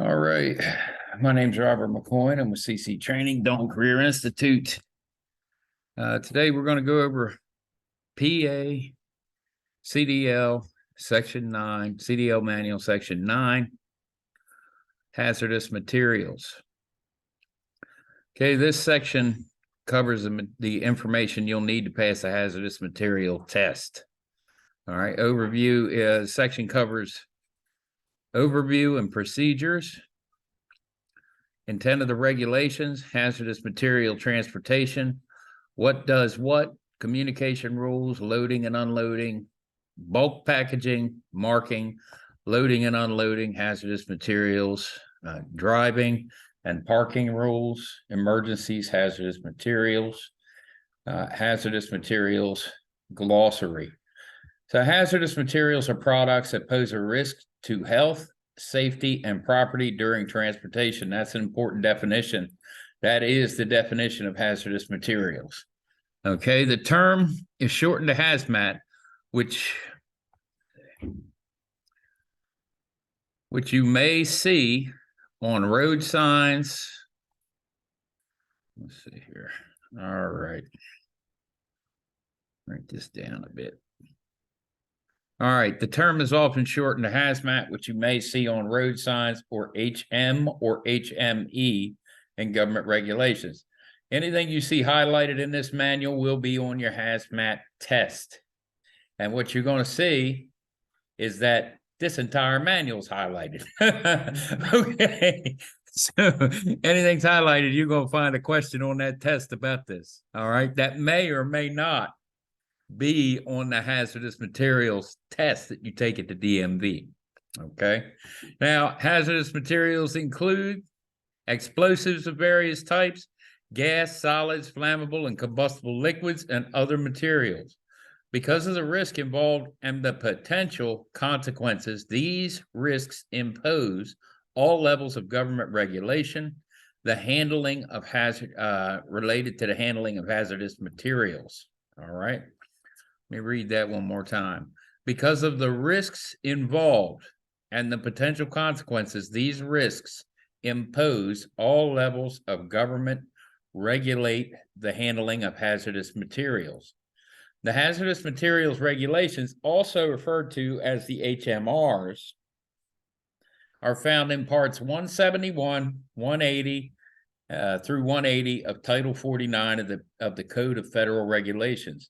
All right. My name's Robert McCoy. I'm with CC Training, Dalton Career Institute. Today we're going to go over PA, CDL, Section 9, CDL Manual, Section 9, hazardous materials. Okay, this section covers the information you'll need to pass the hazardous material test. All right, overview is section covers overview and procedures, intent of the regulations, hazardous material transportation, what does what, communication rules, loading and unloading, bulk packaging, marking, loading and unloading hazardous materials, driving and parking rules, emergencies, hazardous materials glossary. So hazardous materials are products that pose a risk to health, safety, and property during transportation. That's an important definition. That is the definition of hazardous materials. Okay, the term is shortened to HAZMAT, which you may see on road signs. Let's see here. All right. Write this down a bit. All right, the term is often shortened to HAZMAT, which you may see on road signs, or HM or HME in government regulations. Anything you see highlighted in this manual will be on your HAZMAT test. And what you're going to see is that this entire manual is highlighted. Okay, so anything's highlighted, you're going to find a question on that test about this. All right, that may or may not be on the hazardous materials test that you take at the DMV. Okay, now hazardous materials include explosives of various types, gas, solids, flammable and combustible liquids, and other materials. Because of the risk involved and the potential consequences, these risks impose all levels of government regulation, the handling of related to the handling of hazardous materials. All right. Let me read that one more time. Because of the risks involved and the potential consequences, these risks impose all levels of government regulate the handling of hazardous materials. The hazardous materials regulations, also referred to as the HMRs, are found in parts 171, 180 through 180 of Title 49 of the Code of Federal Regulations.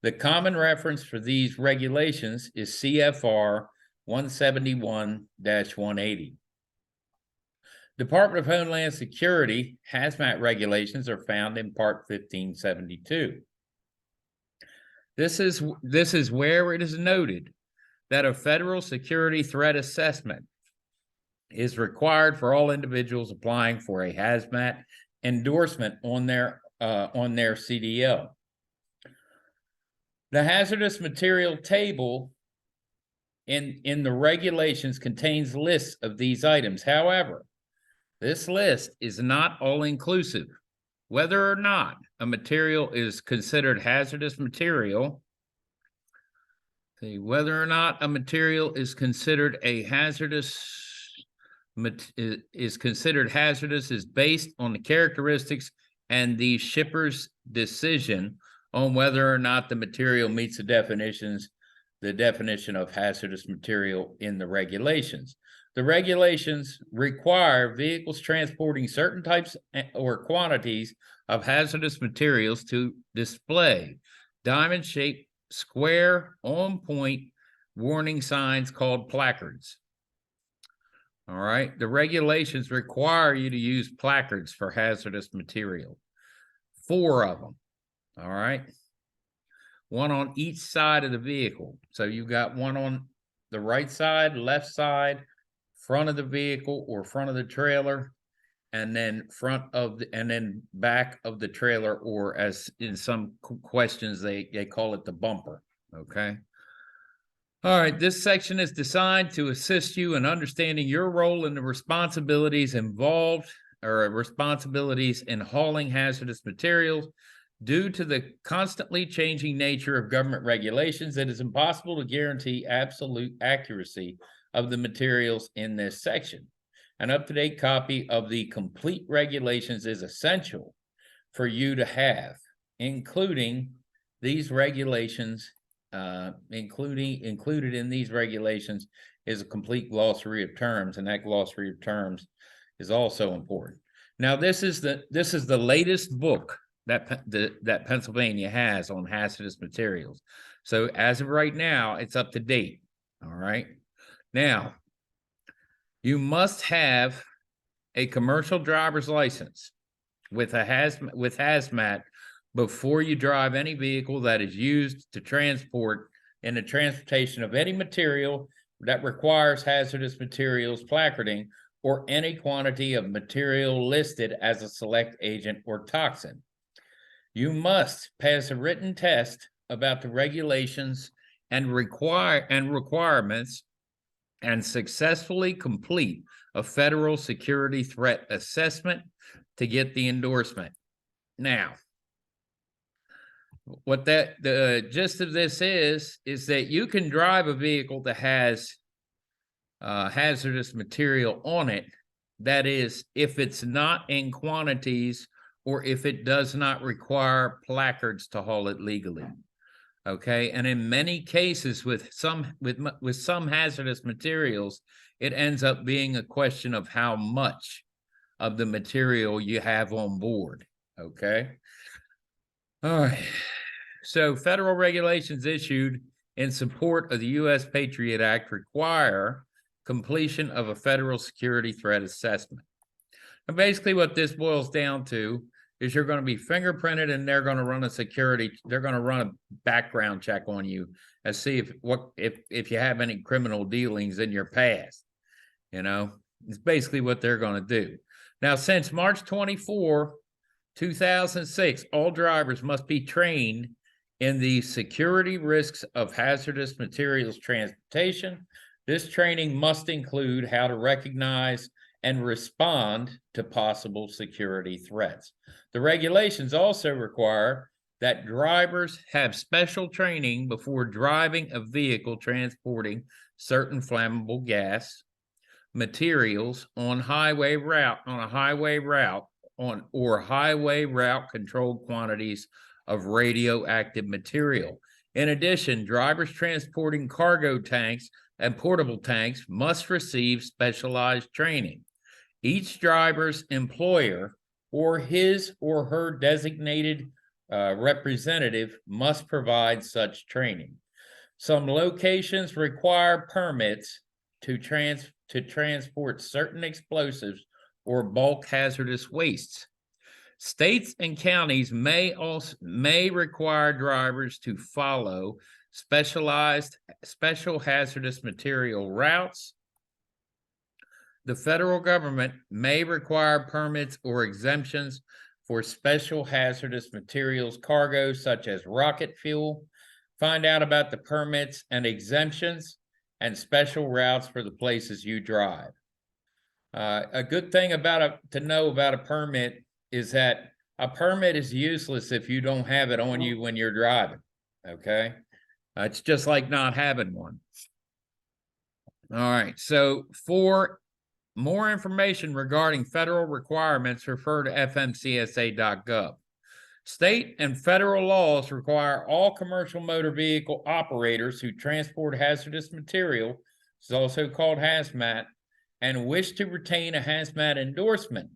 The common reference for these regulations is CFR 171-180. Department of Homeland Security HAZMAT regulations are found in Part 1572. This is where it is noted that a federal security threat assessment is required for all individuals applying for a HAZMAT endorsement on their CDL. The hazardous material table in the regulations contains lists of these items. However, this list is not all-inclusive. Whether or not a material is considered hazardous material, whether or not a material is considered hazardous is based on the characteristics and the shipper's decision on whether or not the material meets the definition of hazardous material in the regulations. The regulations require vehicles transporting certain types or quantities of hazardous materials to display diamond-shaped, square, on-point warning signs called placards. All right, the regulations require you to use placards for hazardous material. 4 of them. All right, one on each side of the vehicle. So you've got one on the right side, left side, front of the vehicle or front of the trailer, and then back of the trailer, or as in some questions they call it the bumper. Okay. All right, this section is designed to assist you in understanding your role and the responsibilities involved, or responsibilities in hauling hazardous materials. Due to the constantly changing nature of government regulations, it is impossible to guarantee absolute accuracy of the materials in this section. An up-to-date copy of the complete regulations is essential for you to have, including these regulations, included in these regulations is a complete glossary of terms, and that glossary of terms is also important. Now, this is the latest book that Pennsylvania has on hazardous materials. So as of right now, it's up to date. All right. Now, you must have a commercial driver's license with HAZMAT before you drive any vehicle that is used to transport in the transportation of any material that requires hazardous materials placarding or any quantity of material listed as a select agent or toxin. You must pass a written test about the regulations and requirements and successfully complete a federal security threat assessment to get the endorsement. Now, what the gist of this is that you can drive a vehicle that has hazardous material on it. That is, if it's not in quantities or if it does not require placards to haul it legally. Okay, and in many cases with some hazardous materials, it ends up being a question of how much of the material you have on board. Okay. All right. So federal regulations issued in support of the U.S. Patriot Act require completion of a federal security threat assessment. And basically what this boils down to is you're going to be fingerprinted and they're going to run a background check on you and see if you have any criminal dealings in your past. You know, it's basically what they're going to do. Now, since March 24, 2006, all drivers must be trained in the security risks of hazardous materials transportation. This training must include how to recognize and respond to possible security threats. The regulations also require that drivers have special training before driving a vehicle transporting certain flammable gas materials on highway route controlled quantities of radioactive material. In addition, drivers transporting cargo tanks and portable tanks must receive specialized training. Each driver's employer or his or her designated representative must provide such training. Some locations require permits to transport certain explosives or bulk hazardous wastes. States and counties may require drivers to follow special hazardous material routes. The federal government may require permits or exemptions for special hazardous materials cargo, such as rocket fuel. Find out about the permits and exemptions and special routes for the places you drive. A good thing to know about a permit is that a permit is useless if you don't have it on you when you're driving. Okay, it's just like not having one. All right, so for more information regarding federal requirements, refer to fmcsa.gov. State and federal laws require all commercial motor vehicle operators who transport hazardous material, which is also called HAZMAT, and wish to retain a HAZMAT endorsement,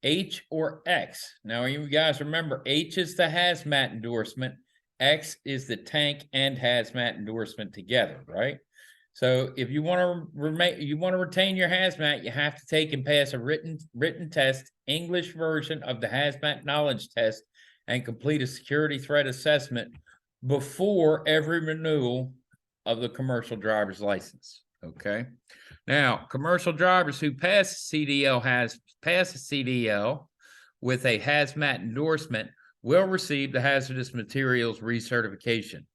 H or X. Now, you guys remember, H is the HAZMAT endorsement, X is the tank and HAZMAT endorsement together, right? So if you want to retain your HAZMAT, you have to take and pass a written test, English version of the HAZMAT knowledge test, and complete a security threat assessment before every renewal of the commercial driver's license. Okay. Now, commercial drivers who pass a CDL with a HAZMAT endorsement will receive the hazardous materials recertification.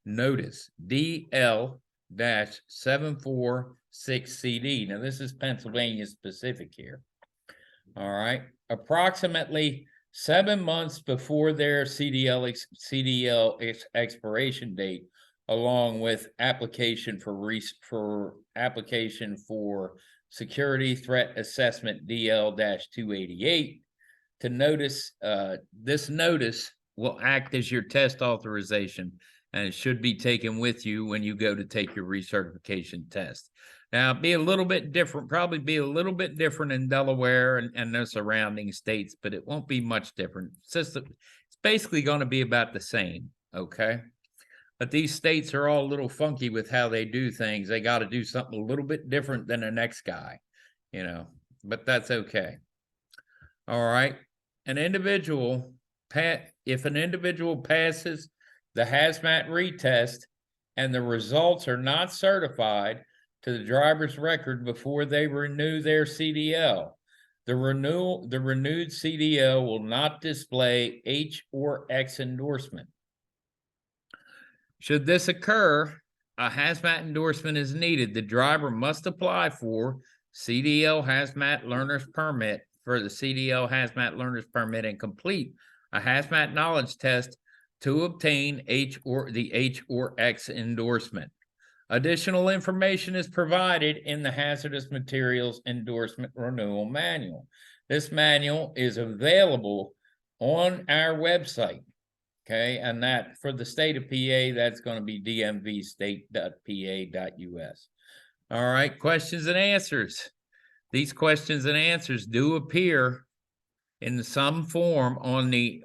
Notice DL-746CD. Now, this is Pennsylvania specific here. All right. Approximately 7 months before their CDL expiration date, along with application for Security Threat Assessment DL-288 to notice. This notice will act as your test authorization, and it should be taken with you when you go to take your recertification test. Now, be a little bit different, probably be a little bit different in Delaware and the surrounding states, but it won't be much different. It's basically going to be about the same, okay? But these states are all a little funky with how they do things. They got to do something a little bit different than the next guy, you know, but that's okay. All right. If an individual passes the HAZMAT retest and the results are not certified to the driver's record before they renew their CDL, the renewed CDL will not display H or X endorsement. Should this occur, a HAZMAT endorsement is needed. The driver must apply for CDL HAZMAT Learner's Permit for the CDL HAZMAT Learner's Permit and complete a HAZMAT knowledge test to obtain the H or X endorsement. Additional information is provided in the Hazardous Materials Endorsement Renewal Manual. This manual is available on our website. Okay, and that for the state of PA, that's going to be dmvstate.pa.us. All right, questions and answers. These questions and answers do appear in some form on the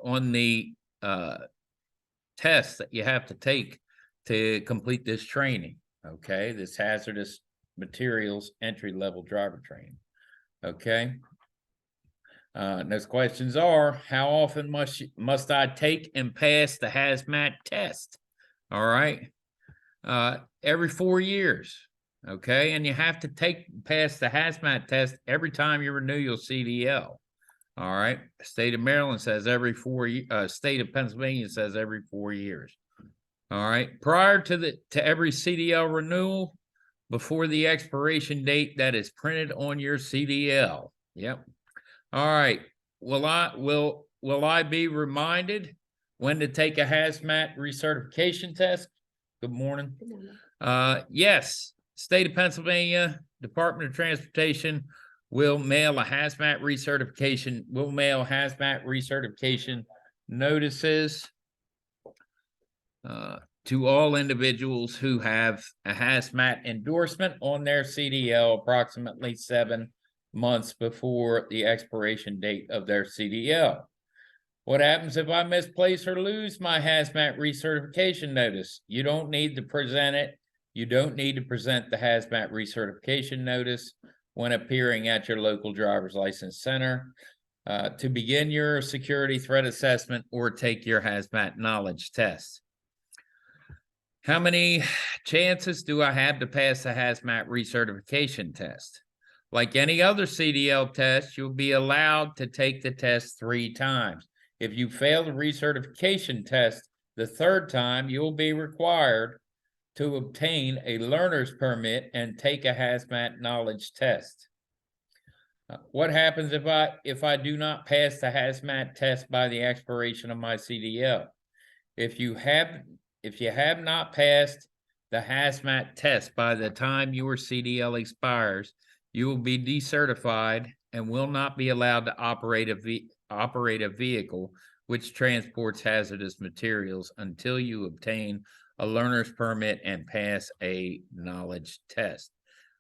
test that you have to take to complete this training. Okay, this hazardous materials entry-level driver training. Okay. Those questions are: how often must I take and pass the HAZMAT test? All right, every 4 years. Okay, and you have to pass the HAZMAT test every time you renew your CDL. All right, state of Maryland says every 4 years. State of Pennsylvania says every 4 years. All right, prior to every CDL renewal, before the expiration date that is printed on your CDL. Yep. All right. Will I be reminded when to take a HAZMAT recertification test? Good morning. Good morning. Yes, state of Pennsylvania Department of Transportation will mail HAZMAT recertification notices to all individuals who have a HAZMAT endorsement on their CDL approximately 7 months before the expiration date of their CDL. What happens if I misplace or lose my HAZMAT recertification notice? You don't need to present it. You don't need to present the HAZMAT recertification notice when appearing at your local driver's license center to begin your security threat assessment or take your HAZMAT knowledge test. How many chances do I have to pass the HAZMAT recertification test? Like any other CDL test, you'll be allowed to take the test 3 times. If you fail the recertification test the 3rd time, you'll be required to obtain a learner's permit and take a HAZMAT knowledge test. What happens if I do not pass the HAZMAT test by the expiration of my CDL? If you have not passed the HAZMAT test by the time your CDL expires, you will be decertified and will not be allowed to operate a vehicle which transports hazardous materials until you obtain a learner's permit and pass a knowledge test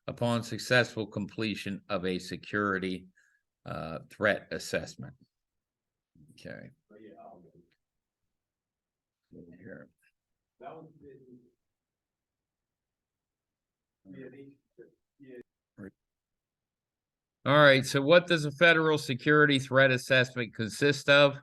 upon successful completion of a security threat assessment. Okay. Here. All right, so what does a federal security threat assessment consist of?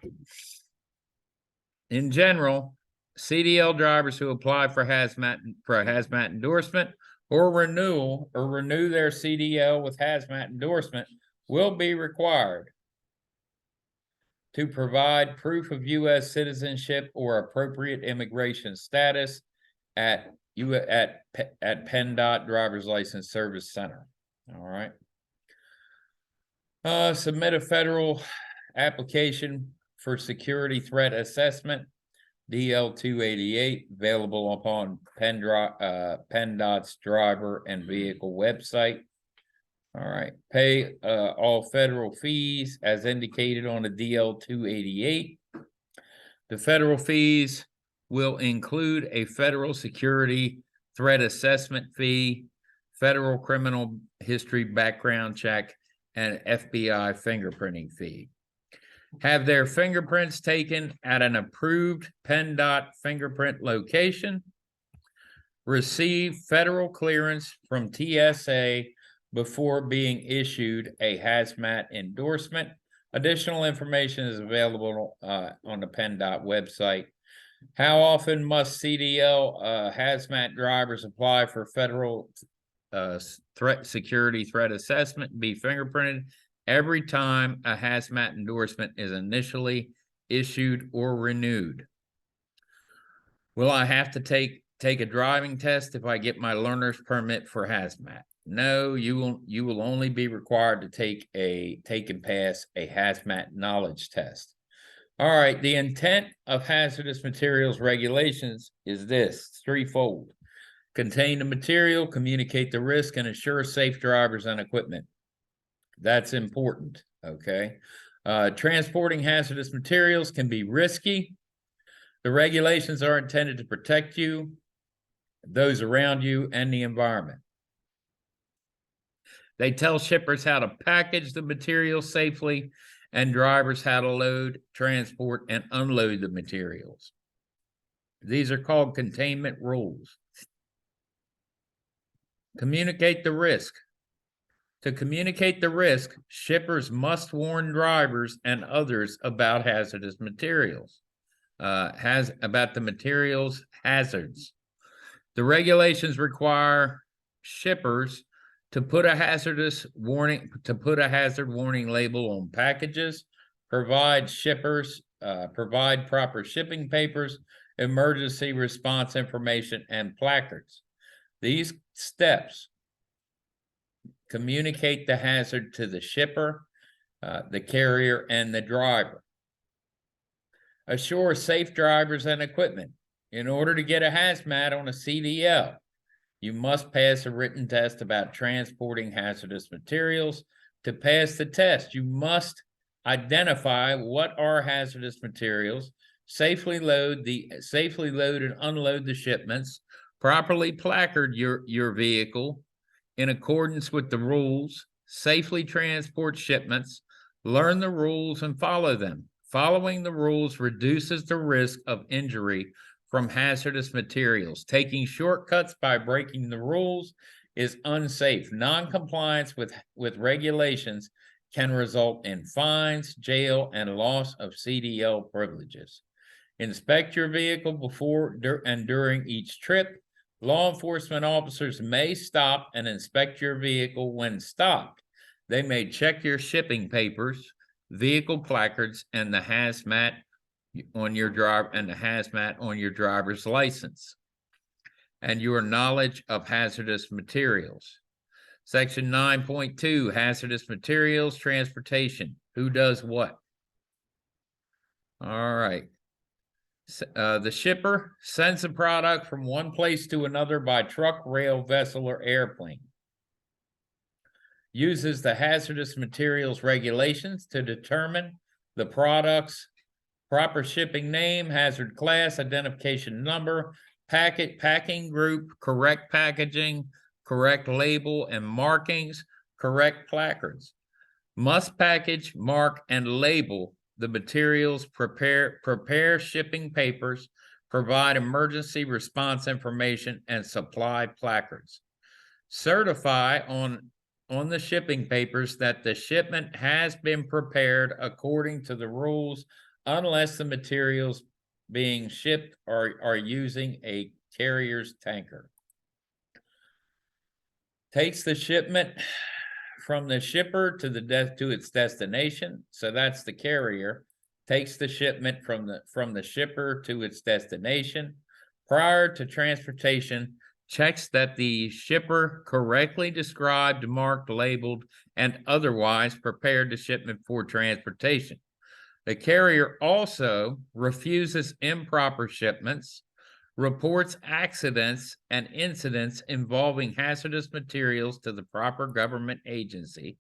In general, CDL drivers who apply for a HAZMAT endorsement or renew their CDL with HAZMAT endorsement will be required to provide proof of U.S. citizenship or appropriate immigration status at PennDOT Driver's License Service Center. All right. Submit a federal application for security threat assessment, DL-288, available upon PennDOT's driver and vehicle website. All right, pay all federal fees as indicated on the DL 288. The federal fees will include a federal security threat assessment fee, federal criminal history background check, and FBI fingerprinting fee. Have their fingerprints taken at an approved PennDOT fingerprint location. Receive federal clearance from TSA before being issued a HAZMAT endorsement. Additional information is available on the PennDOT website. How often must CDL HAZMAT drivers apply for federal security threat assessment and be fingerprinted? Every time a HAZMAT endorsement is initially issued or renewed. Will I have to take a driving test if I get my learner's permit for HAZMAT? No, you will only be required to take and pass a HAZMAT knowledge test. All right, the intent of hazardous materials regulations is this, threefold. Contain the material, communicate the risk, and ensure safe drivers and equipment. That's important, okay? Transporting hazardous materials can be risky. The regulations are intended to protect you, those around you, and the environment. They tell shippers how to package the material safely and drivers how to load, transport, and unload the materials. These are called containment rules. Communicate the risk. To communicate the risk, shippers must warn drivers and others about hazardous materials, about the materials hazards. The regulations require shippers to put a hazard warning label on packages, provide proper shipping papers, emergency response information, and placards. These steps communicate the hazard to the shipper, the carrier, and the driver. Assure safe drivers and equipment. In order to get a HAZMAT on a CDL, you must pass a written test about transporting hazardous materials. To pass the test, you must identify what are hazardous materials, safely load and unload the shipments, properly placard your vehicle in accordance with the rules, safely transport shipments, learn the rules and follow them. Following the rules reduces the risk of injury from hazardous materials. Taking shortcuts by breaking the rules is unsafe. Non-compliance with regulations can result in fines, jail, and loss of CDL privileges. Inspect your vehicle before and during each trip. Law enforcement officers may stop and inspect your vehicle when stopped. They may check your shipping papers, vehicle placards, and the HAZMAT on your driver's license, and your knowledge of hazardous materials. Section 9.2, hazardous materials transportation. Who does what? All right. The shipper sends a product from one place to another by truck, rail, vessel, or airplane. Uses the hazardous materials regulations to determine the product's proper shipping name, hazard class, identification number, packing group, correct packaging, correct label and markings, correct placards. Must package, mark, and label the materials, prepare shipping papers, provide emergency response information, and supply placards. Certify on the shipping papers that the shipment has been prepared according to the rules, unless the materials being shipped are using a carrier's tanker. Takes the shipment from the shipper to its destination, so that's the carrier. Takes the shipment from the shipper to its destination. Prior to transportation, checks that the shipper correctly described, marked, labeled, and otherwise prepared the shipment for transportation. The carrier also refuses improper shipments, reports accidents and incidents involving hazardous materials to the proper government agency.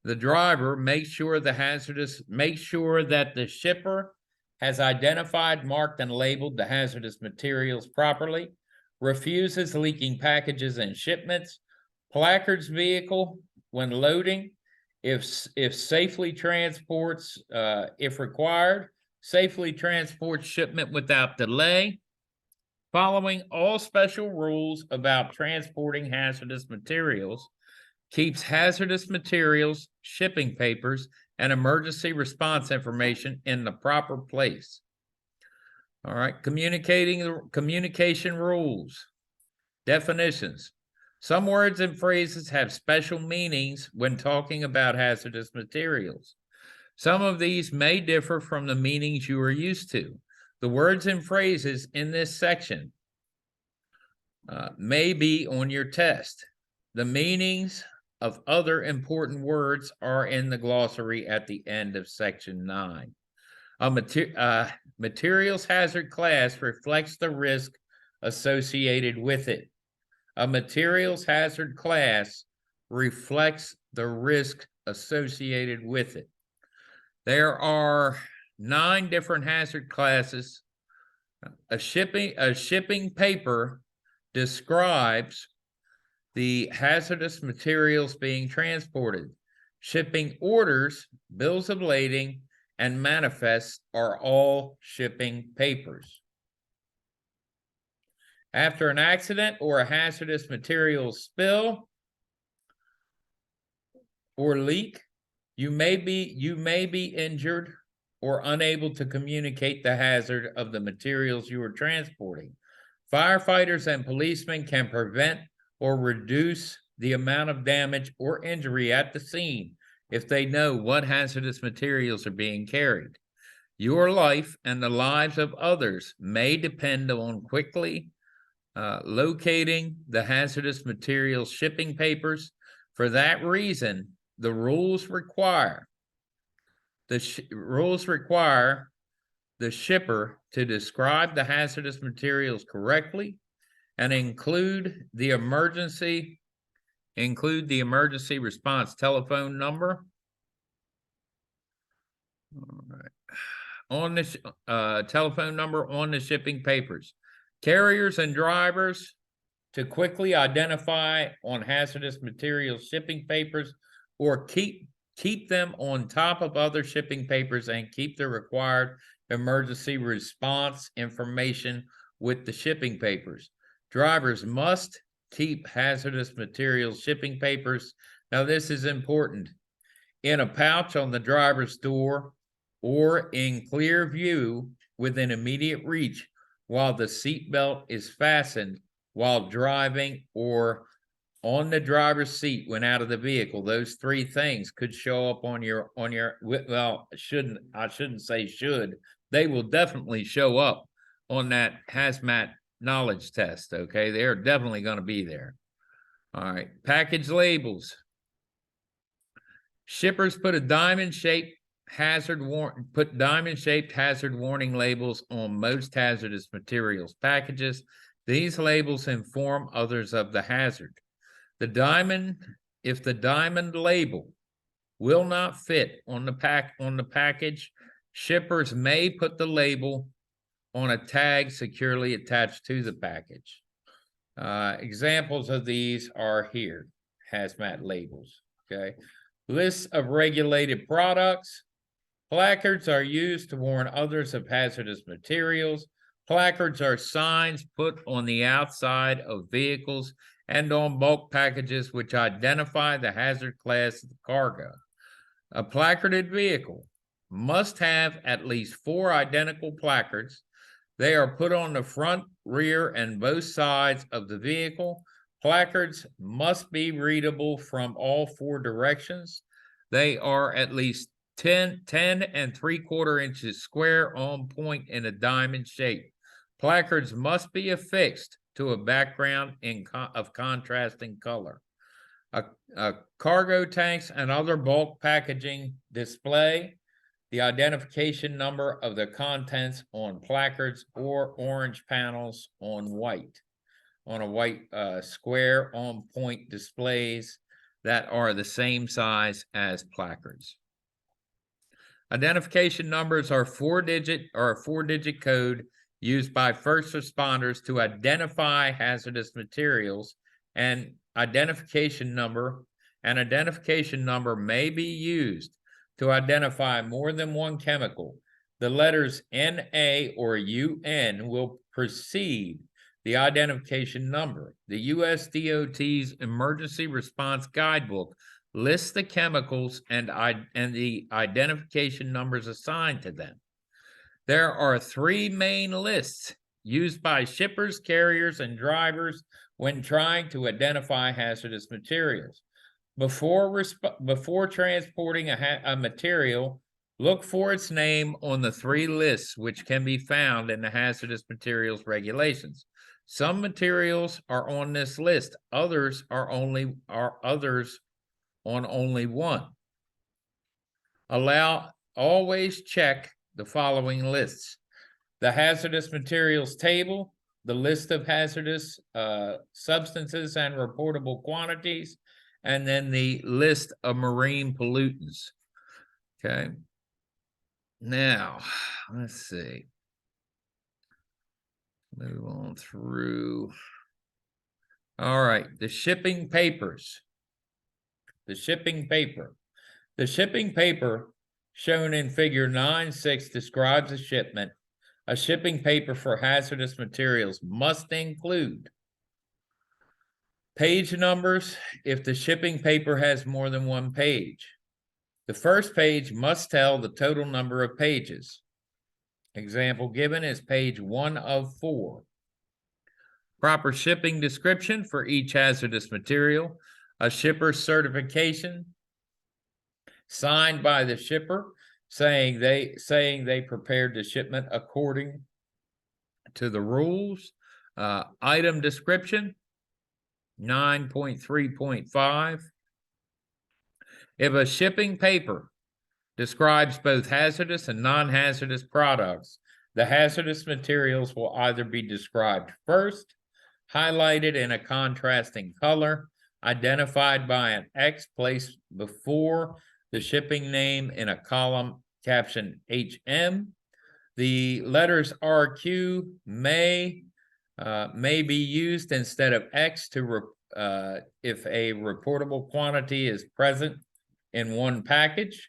The driver makes sure that the shipper has identified, marked, and labeled the hazardous materials properly, refuses leaking packages and shipments, placards vehicle when loading, if safely transports, if required, safely transports shipment without delay, following all special rules about transporting hazardous materials, keeps hazardous materials, shipping papers, and emergency response information in the proper place. All right, communication rules, definitions. Some words and phrases have special meanings when talking about hazardous materials. Some of these may differ from the meanings you are used to. The words and phrases in this section may be on your test. The meanings of other important words are in the glossary at the end of section 9. A materials hazard class reflects the risk associated with it. A materials hazard class reflects the risk associated with it. There are 9 different hazard classes. A shipping paper describes the hazardous materials being transported. Shipping orders, bills of lading, and manifests are all shipping papers. After an accident or a hazardous materials spill or leak, you may be injured or unable to communicate the hazard of the materials you are transporting. Firefighters and policemen can prevent or reduce the amount of damage or injury at the scene if they know what hazardous materials are being carried. Your life and the lives of others may depend on quickly locating the hazardous materials shipping papers. For that reason, the rules require the shipper to describe the hazardous materials correctly and include the emergency response telephone number. All right. On the telephone number on the shipping papers. Carriers and drivers to quickly identify on hazardous materials shipping papers, or keep them on top of other shipping papers and keep the required emergency response information with the shipping papers. Drivers must keep hazardous materials shipping papers. Now, this is important. In a pouch on the driver's door or in clear view within immediate reach while the seatbelt is fastened while driving, or on the driver's seat when out of the vehicle. Those 3 things could show up on your well, I shouldn't say should. They will definitely show up on that HAZMAT knowledge test, okay? They're definitely going to be there. All right, package labels. Shippers put diamond-shaped hazard warning labels on most hazardous materials packages. These labels inform others of the hazard. If the diamond label will not fit on the package, shippers may put the label on a tag securely attached to the package. Examples of these are here, HAZMAT labels, okay? Lists of regulated products. Placards are used to warn others of hazardous materials. Placards are signs put on the outside of vehicles and on bulk packages which identify the hazard class of the cargo. A placarded vehicle must have at least 4 identical placards. They are put on the front, rear, and both sides of the vehicle. Placards must be readable from all 4 directions. They are at least 10 3/4 inches square, on point, in a diamond shape. Placards must be affixed to a background of contrasting color. Cargo tanks and other bulk packaging display. the identification number of the contents on placards or orange panels on a white square on point displays that are the same size as placards. Identification numbers are a four-digit code used by first responders to identify hazardous materials, and identification number may be used to identify more than one chemical. The letters NA or UN will precede the identification number. The U.S. DOT's Emergency Response Guidebook lists the chemicals and the identification numbers assigned to them. There are three main lists used by shippers, carriers, and drivers when trying to identify hazardous materials. Before transporting a material, look for its name on the three lists, which can be found in the hazardous materials regulations. Some materials are on this list, others are on only one. Always check the following lists: the hazardous materials table, the list of hazardous substances and reportable quantities, and then the list of marine pollutants. Okay. Now, let's see. Move on through. All right, the shipping papers. The shipping paper. The shipping paper shown in figure 9.6 describes a shipment. A shipping paper for hazardous materials must include page numbers if the shipping paper has more than one page. The first page must tell the total number of pages. Example given is page 1 of 4. Proper shipping description for each hazardous material. A shipper's certification signed by the shipper saying they prepared the shipment according to the rules. Item description 9.3.5. If a shipping paper describes both hazardous and non-hazardous products, the hazardous materials will either be described first, highlighted in a contrasting color, identified by an X placed before the shipping name in a column captioned HM. The letters RQ may be used instead of X if a reportable quantity is present in one package.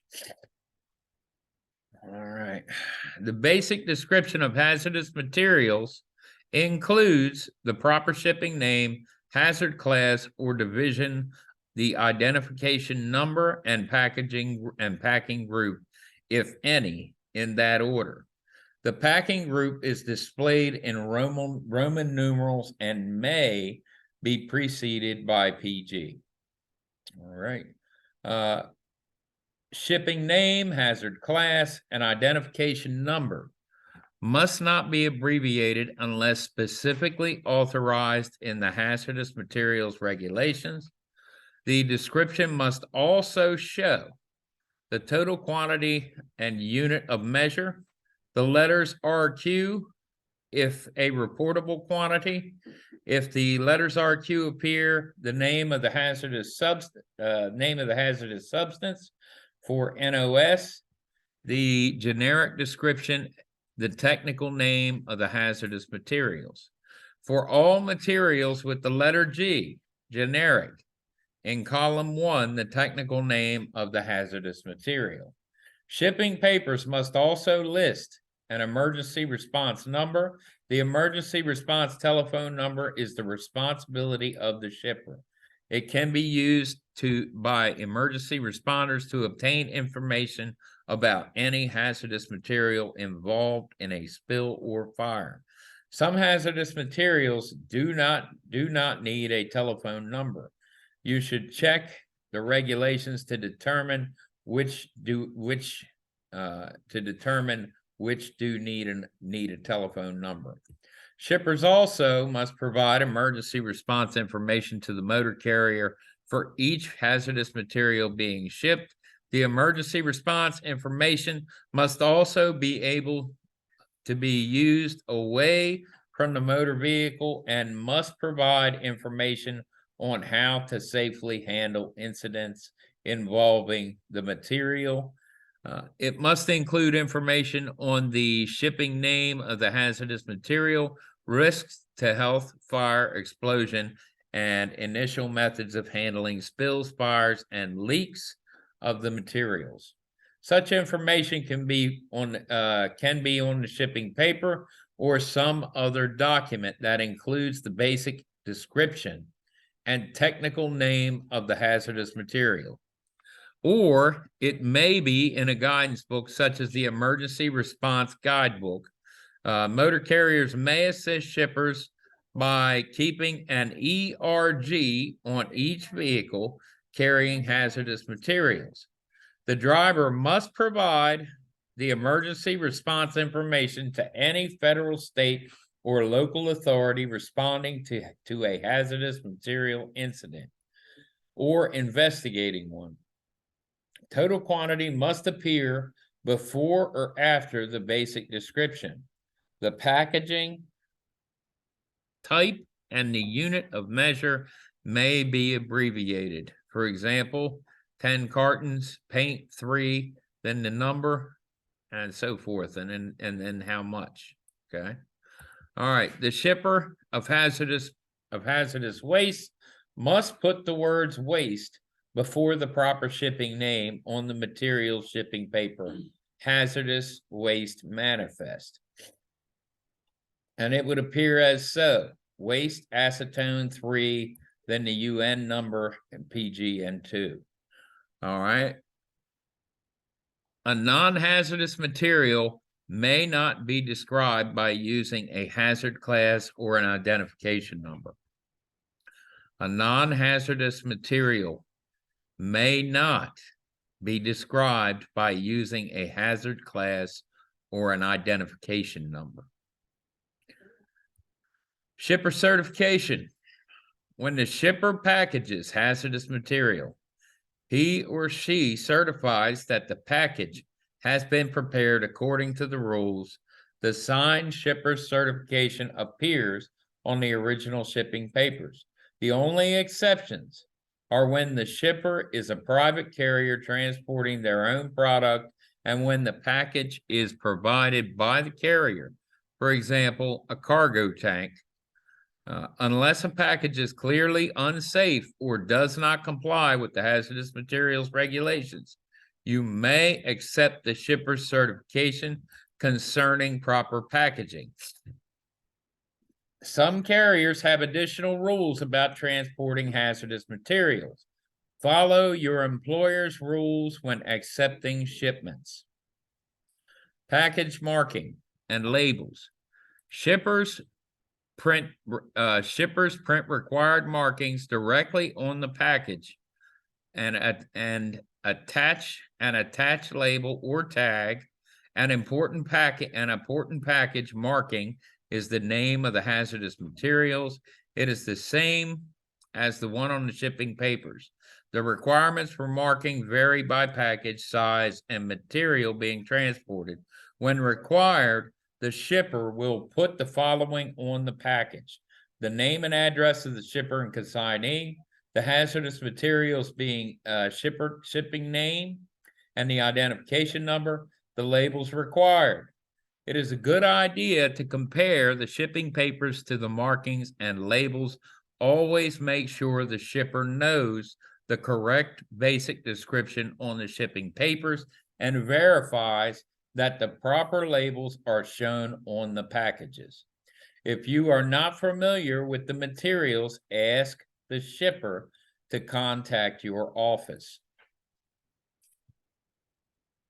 All right. The basic description of hazardous materials includes the proper shipping name, hazard class or division, the identification number, and packing group, if any, in that order. The packing group is displayed in Roman numerals and may be preceded by PG. All right. Shipping name, hazard class, and identification number must not be abbreviated unless specifically authorized in the hazardous materials regulations. The description must also show the total quantity and unit of measure. The letters RQ if a reportable quantity. If the letters RQ appear, the name of the hazardous substance for NOS, the generic description, the technical name of the hazardous materials. For all materials with the letter G, generic, in column 1, the technical name of the hazardous material. Shipping papers must also list an emergency response number. The emergency response telephone number is the responsibility of the shipper. It can be used by emergency responders to obtain information about any hazardous material involved in a spill or fire. Some hazardous materials do not need a telephone number. You should check the regulations to determine which do need a telephone number. Shippers also must provide emergency response information to the motor carrier for each hazardous material being shipped. The emergency response information must also be able to be used away from the motor vehicle and must provide information on how to safely handle incidents involving the material. It must include information on the shipping name of the hazardous material, risks to health, fire, explosion, and initial methods of handling spills, fires, and leaks of the materials. Such information can be on the shipping paper or some other document that includes the basic description and technical name of the hazardous material. Or it may be in a guidance book such as the Emergency Response Guidebook. Motor carriers may assist shippers by keeping an ERG on each vehicle carrying hazardous materials. The driver must provide the emergency response information to any federal, state, or local authority responding to a hazardous material incident or investigating one. Total quantity must appear before or after the basic description. The packaging type and the unit of measure may be abbreviated. For example, 10 cartons, paint 3, then the number, and so forth, and then how much. Okay. All right. The shipper of hazardous waste must put the words waste before the proper shipping name on the material shipping paper, hazardous waste manifest. And it would appear as so: waste acetone 3, then the UN number and PGN2. All right. A non-hazardous material may not be described by using a hazard class or an identification number. A non-hazardous material may not be described by using a hazard class or an identification number. Shipper certification. When the shipper packages hazardous material, he or she certifies that the package has been prepared according to the rules. The signed shipper's certification appears on the original shipping papers. The only exceptions are when the shipper is a private carrier transporting their own product and when the package is provided by the carrier. For example, a cargo tank. Unless a package is clearly unsafe or does not comply with the hazardous materials regulations, you may accept the shipper's certification concerning proper packaging. Some carriers have additional rules about transporting hazardous materials. Follow your employer's rules when accepting shipments. Package marking and labels. Shippers print required markings directly on the package and attach label or tag. An important package marking is the name of the hazardous materials. It is the same as the one on the shipping papers. The requirements for marking vary by package size and material being transported. When required, the shipper will put the following on the package: the name and address of the shipper and consignee, the hazardous materials being shipping name, and the identification number, the labels required. It is a good idea to compare the shipping papers to the markings and labels. Always make sure the shipper knows the correct basic description on the shipping papers and verifies that the proper labels are shown on the packages. If you are not familiar with the materials, ask the shipper to contact your office.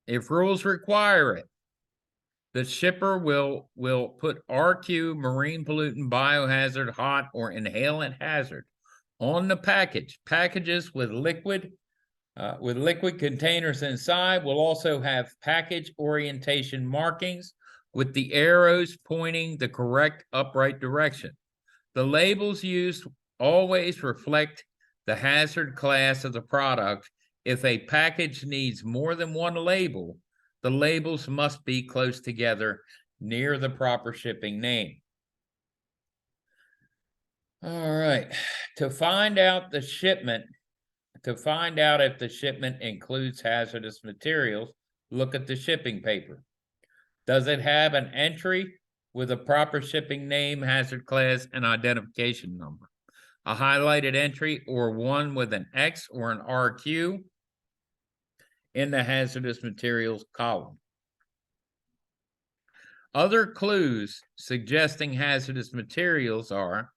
If rules require it, the shipper will put RQ, marine pollutant, biohazard, hot, or inhalant hazard on the package. Packages with liquid containers inside will also have package orientation markings with the arrows pointing the correct upright direction. The labels used always reflect the hazard class of the product If a package needs more than one label, the labels must be close together near the proper shipping name. All right, to find out if the shipment includes hazardous materials, look at the shipping paper. Does it have an entry with a proper shipping name, hazard class, and identification number? A highlighted entry or one with an X or an RQ in the hazardous materials column. Other clues suggesting hazardous materials are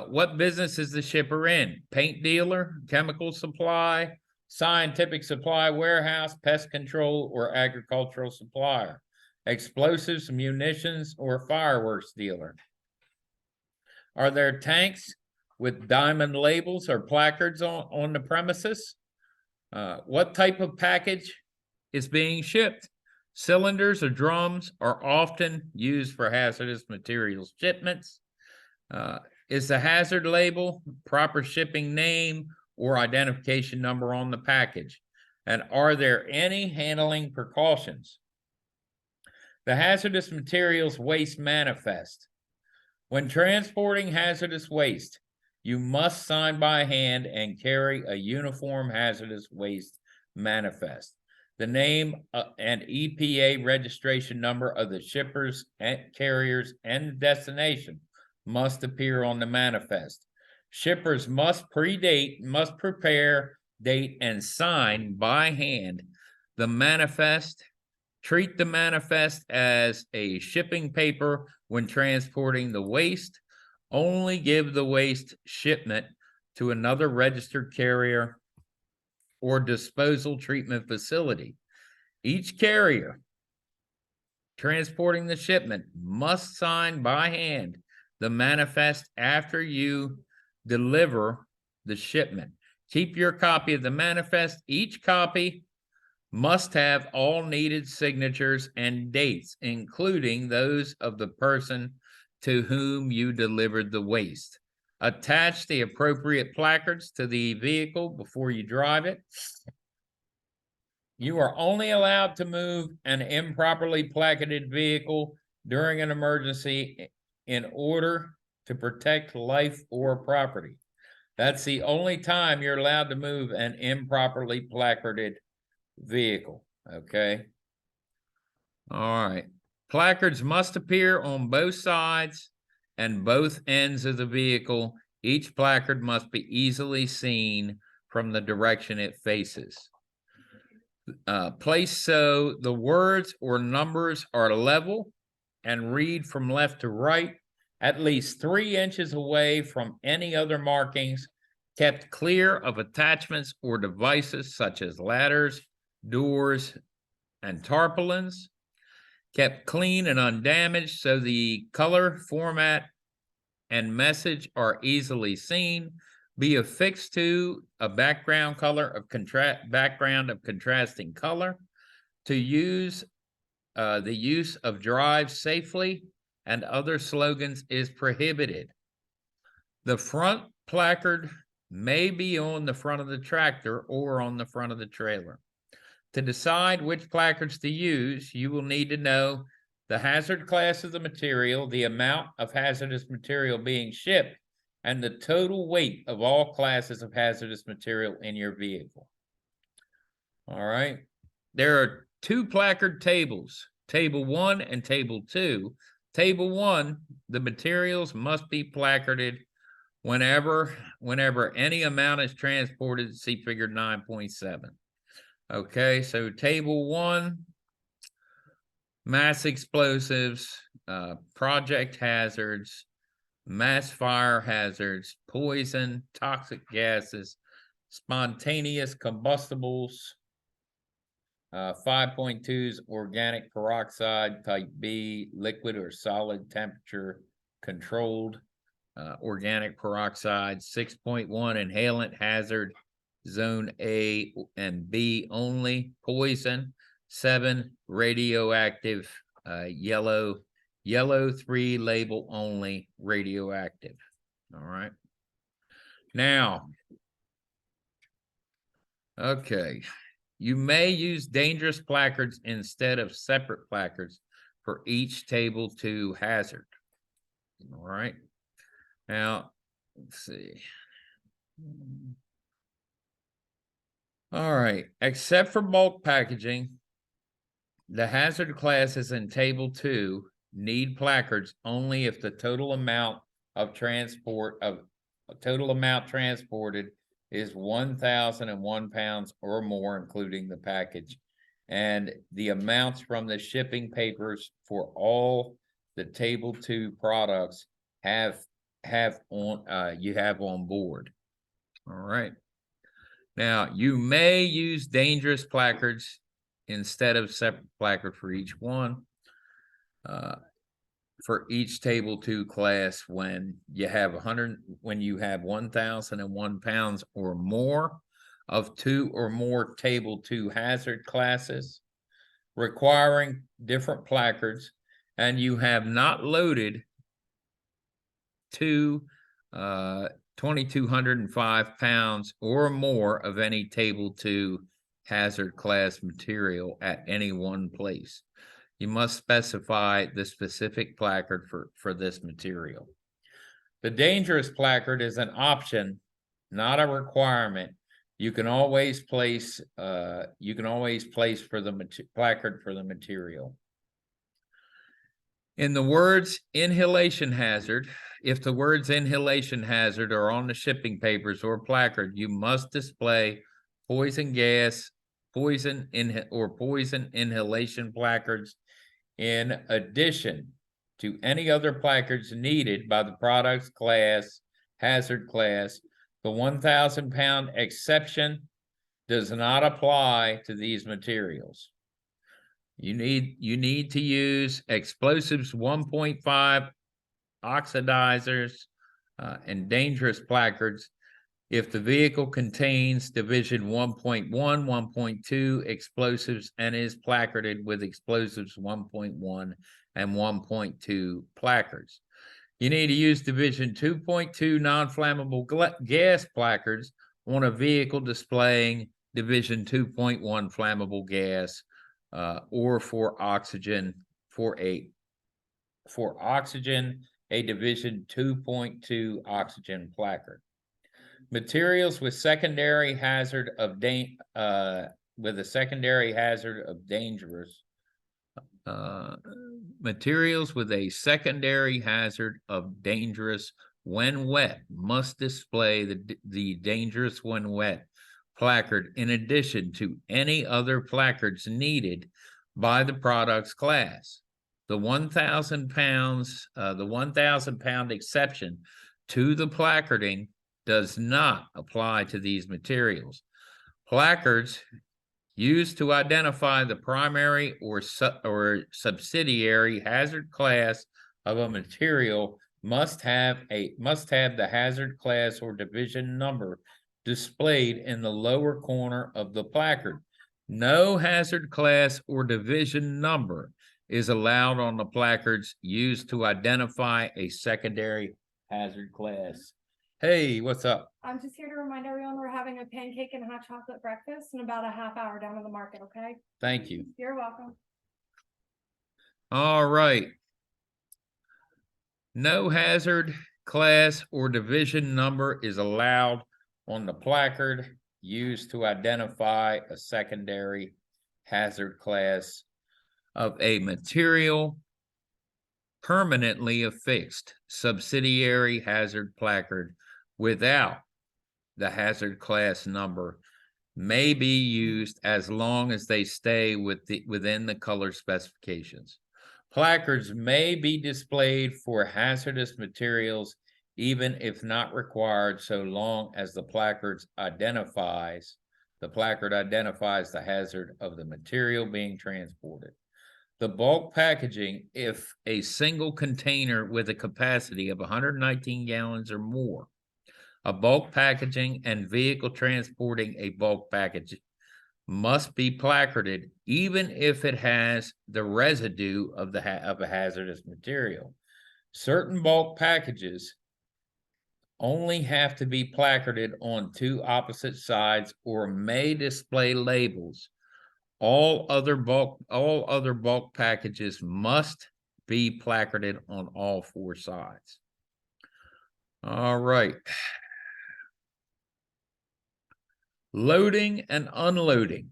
what business is the shipper in? Paint dealer, chemical supply, scientific supply warehouse, pest control, or agricultural supplier? Explosives, munitions, or fireworks dealer? Are there tanks with diamond labels or placards on the premises? What type of package is being shipped? Cylinders or drums are often used for hazardous materials shipments. Is the hazard label, proper shipping name, or identification number on the package? And are there any handling precautions? The hazardous materials waste manifest. When transporting hazardous waste, you must sign by hand and carry a uniform hazardous waste manifest. The name and EPA registration number of the shippers, and carriers, and destination must appear on the manifest. Shippers must prepare, date, and sign by hand the manifest. Treat the manifest as a shipping paper when transporting the waste. Only give the waste shipment to another registered carrier or disposal treatment facility. Each carrier transporting the shipment must sign by hand the manifest after you deliver the shipment. Keep your copy of the manifest. Each copy must have all needed signatures and dates, including those of the person to whom you delivered the waste. Attach the appropriate placards to the vehicle before you drive it. You are only allowed to move an improperly placarded vehicle during an emergency in order to protect life or property. That's the only time you're allowed to move an improperly placarded vehicle. Okay. All right. Placards must appear on both sides and both ends of the vehicle. Each placard must be easily seen from the direction it faces. Place so the words or numbers are level and read from left to right, at least 3 inches away from any other markings, kept clear of attachments or devices such as ladders, doors, and tarpaulins, kept clean and undamaged so the color, format, and message are easily seen. Be affixed to a background of contrasting color. To use the use of drive safely and other slogans is prohibited. The front placard may be on the front of the tractor or on the front of the trailer. To decide which placards to use, you will need to know the hazard class of the material, the amount of hazardous material being shipped, and the total weight of all classes of hazardous material in your vehicle. All right. There are 2 placard tables, Table 1 and Table 2. Table 1, the materials must be placarded whenever any amount is transported. See Figure 9.7. Okay, so Table 1, mass explosives, project hazards, mass fire hazards, poison, toxic gases, spontaneous combustibles, 5.2's organic peroxide, type B, liquid or solid temperature controlled organic peroxide, 6.1 inhalant hazard, zone A and B only, poison, 7 radioactive, yellow 3 label only, radioactive. All right. Now, Okay. You may use dangerous placards instead of separate placards for each table 2 hazard. All right. Now, let's see. All right. Except for bulk packaging, the hazard classes in table 2 need placards only if the total amount transported is 1,001 pounds or more, including the package, and the amounts from the shipping papers for all the table 2 products you have on board. All right. Now, you may use dangerous placards instead of separate placard for each one. For each table 2 class when you have 1,001 pounds or more of 2 or more table 2 hazard classes requiring different placards, and you have not loaded 2,205 pounds or more of any table 2 hazard class material at any one place. You must specify the specific placard for this material. The dangerous placard is an option, not a requirement. You can always place for the placard for the material. In the words inhalation hazard, if the words inhalation hazard are on the shipping papers or placard, you must display poison gas, poison inhalation placards in addition to any other placards needed by the products class, hazard class. The 1,000 pound exception does not apply to these materials. You need to use explosives 1.5 oxidizers and dangerous placards if the vehicle contains division 1.1, 1.2 explosives and is placarded with explosives 1.1 and 1.2 placards. You need to use division 2.2 non-flammable gas placards on a vehicle displaying division 2.1 flammable gas or for oxygen a division 2.2 oxygen placard. Materials with secondary hazard of dangerous materials with a secondary hazard of dangerous when wet must display the dangerous when wet placard in addition to any other placards needed by the products class. The 1,000 pound exception to the placarding does not apply to these materials. Placards used to identify the primary or subsidiary hazard class of a material must have the hazard class or division number displayed in the lower corner of the placard. No hazard class or division number is allowed on the placards used to identify a secondary hazard class. Hey, what's up? I'm just here to remind everyone we're having a pancake and hot chocolate breakfast in about a half hour down in the market, okay? Thank you. You're welcome. All right. No hazard class or division number is allowed on the placard used to identify a secondary hazard class of a material permanently affixed subsidiary hazard placard without the hazard class number may be used as long as they stay within the color specifications. Placards may be displayed for hazardous materials even if not required, so long as the placard identifies the hazard of the material being transported. The bulk packaging, if a single container with a capacity of 119 gallons or more, a bulk packaging and vehicle transporting a bulk package must be placarded even if it has the residue of a hazardous material. Certain bulk packages only have to be placarded on two opposite sides or may display labels. All other bulk packages must be placarded on all four sides. All right. Loading and unloading.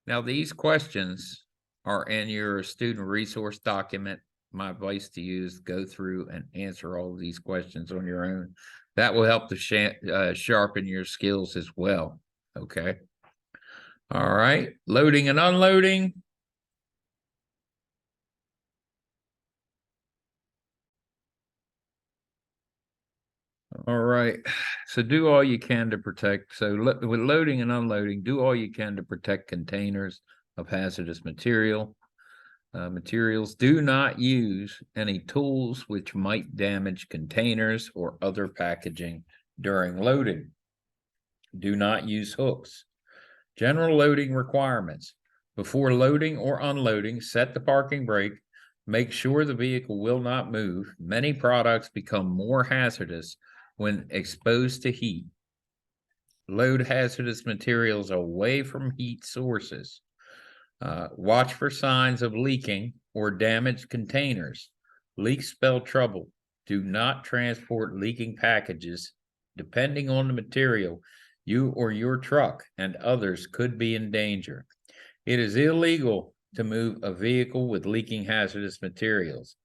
Now these questions are in your student resource document. My advice to you is go through and answer all of these questions on your own. That will help to sharpen your skills as well. Okay. All right. Loading and unloading. All right. So do all you can to protect. So with loading and unloading, do all you can to protect containers of hazardous materials. Do not use any tools which might damage containers or other packaging during loading. Do not use hooks. General loading requirements. Before loading or unloading, set the parking brake. Make sure the vehicle will not move. Many products become more hazardous when exposed to heat. Load hazardous materials away from heat sources. Watch for signs of leaking or damaged containers. Leaks spell trouble. Do not transport leaking packages. Depending on the material, you or your truck and others could be in danger. It is illegal to move a vehicle with leaking hazardous materials.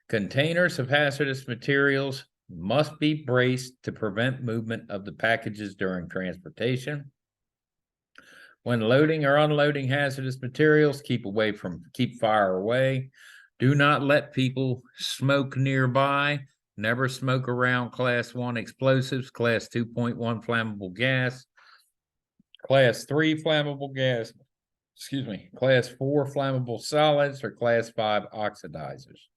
Containers of hazardous materials must be braced to prevent movement of the packages during transportation. When loading or unloading hazardous materials, keep fire away. Do not let people smoke nearby. Never smoke around Class 1 explosives, Class 2.1 flammable gas, Class 3 flammable gas, Class 4 flammable solids, or Class 5 oxidizers.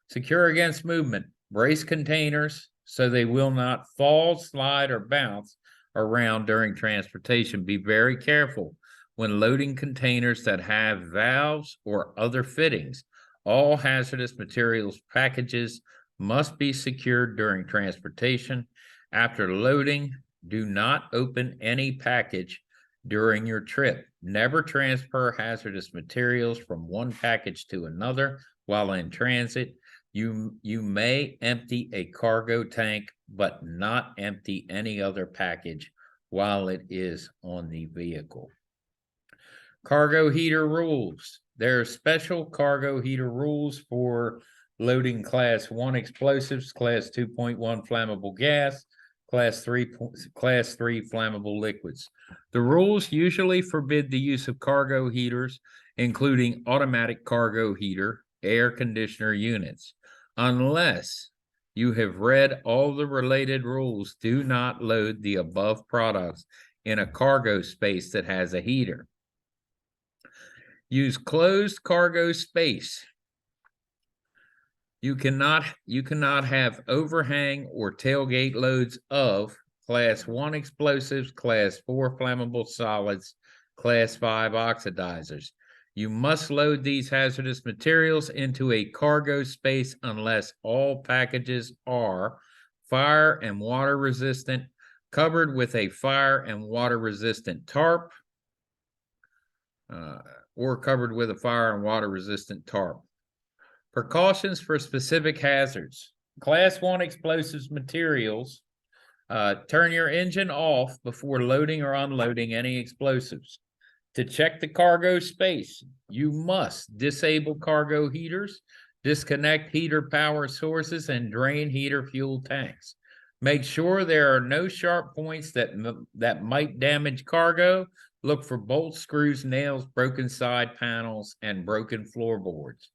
Secure against movement. Brace containers so they will not fall, slide, or bounce around during transportation. Be very careful when loading containers that have valves or other fittings. All hazardous materials packages must be secured during transportation. After loading, do not open any package during your trip. Never transfer hazardous materials from one package to another while in transit. You may empty a cargo tank, but not empty any other package while it is on the vehicle. Cargo heater rules. There are special cargo heater rules for loading Class 1 explosives, Class 2.1 flammable gas, Class 3 flammable liquids. The rules usually forbid the use of cargo heaters, including automatic cargo heater, air conditioner units. Unless you have read all the related rules, do not load the above products in a cargo space that has a heater. Use closed cargo space. You cannot have overhang or tailgate loads of Class 1 explosives, Class 4 flammable solids, Class 5 oxidizers. You must load these hazardous materials into a cargo space unless all packages are fire and water resistant, covered with a fire and water resistant tarp, or covered with a fire and water resistant tarp. Precautions for specific hazards. Class 1 explosives materials, turn your engine off before loading or unloading any explosives. To check the cargo space, you must disable cargo heaters, disconnect heater power sources, and drain heater fuel tanks. Make sure there are no sharp points that might damage cargo. Look for bolts, screws, nails, broken side panels, and broken floorboards.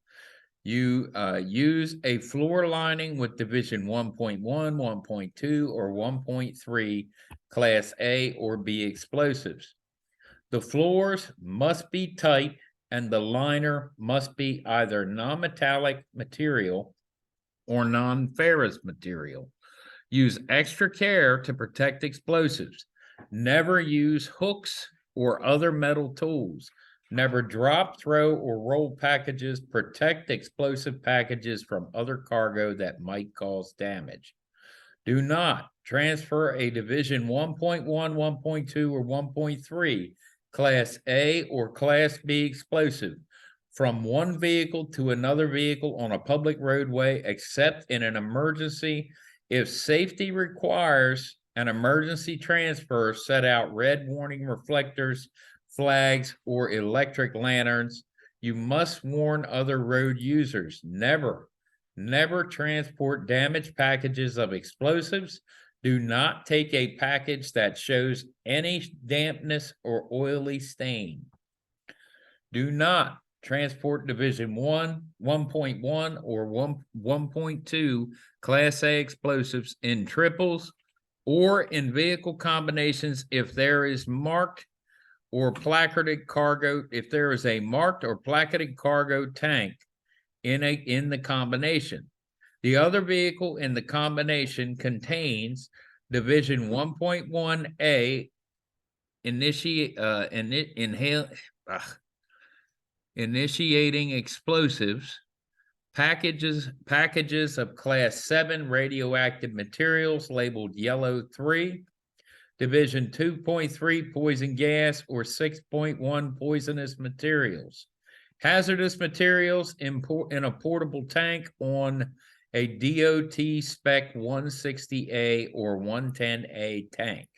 You use a floor lining with division 1.1, 1.2, or 1.3 Class A or B explosives. The floors must be tight and the liner must be either non-metallic material or non-ferrous material. Use extra care to protect explosives. Never use hooks or other metal tools. Never drop, throw, or roll packages. Protect explosive packages from other cargo that might cause damage. Do not transfer a Division 1.1, 1.2, or 1.3 Class A or Class B explosive from one vehicle to another vehicle on a public roadway except in an emergency. If safety requires an emergency transfer, set out red warning reflectors, flags, or electric lanterns. You must warn other road users. Never transport damaged packages of explosives. Do not take a package that shows any dampness or oily stain. Do not transport Division 1, 1.1, or 1.2 Class A explosives in triples or in vehicle combinations if there is marked or placarded cargo, if there is a marked or placarded cargo tank in the combination. The other vehicle in the combination contains Division 1.1A initiating explosives, packages of Class 7 radioactive materials labeled yellow 3, Division 2.3 poison gas or 6.1 poisonous materials. Hazardous materials in a portable tank on a DOT spec 160A or 110A tank.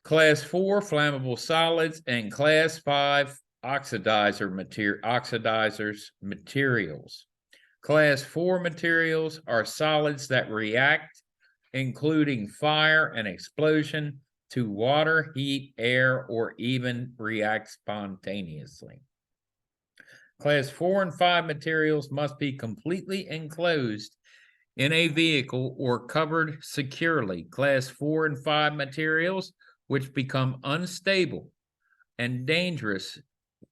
Class 4 flammable solids and Class 5 oxidizers materials. Class 4 materials are solids that react, including fire and explosion, to water, heat, air, or even react spontaneously. Class 4 and 5 materials must be completely enclosed in a vehicle or covered securely. Class 4 and 5 materials, which become unstable and dangerous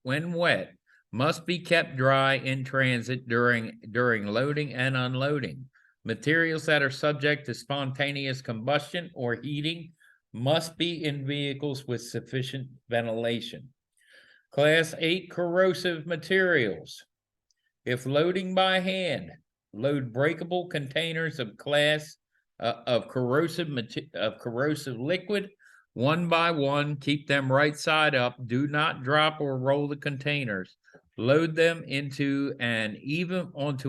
when wet, must be kept dry in transit during loading and unloading. Materials that are subject to spontaneous combustion or heating must be in vehicles with sufficient ventilation. Class 8 corrosive materials. If loading by hand, load breakable containers of corrosive liquid one by one. Keep them right side up. Do not drop or roll the containers. Load them onto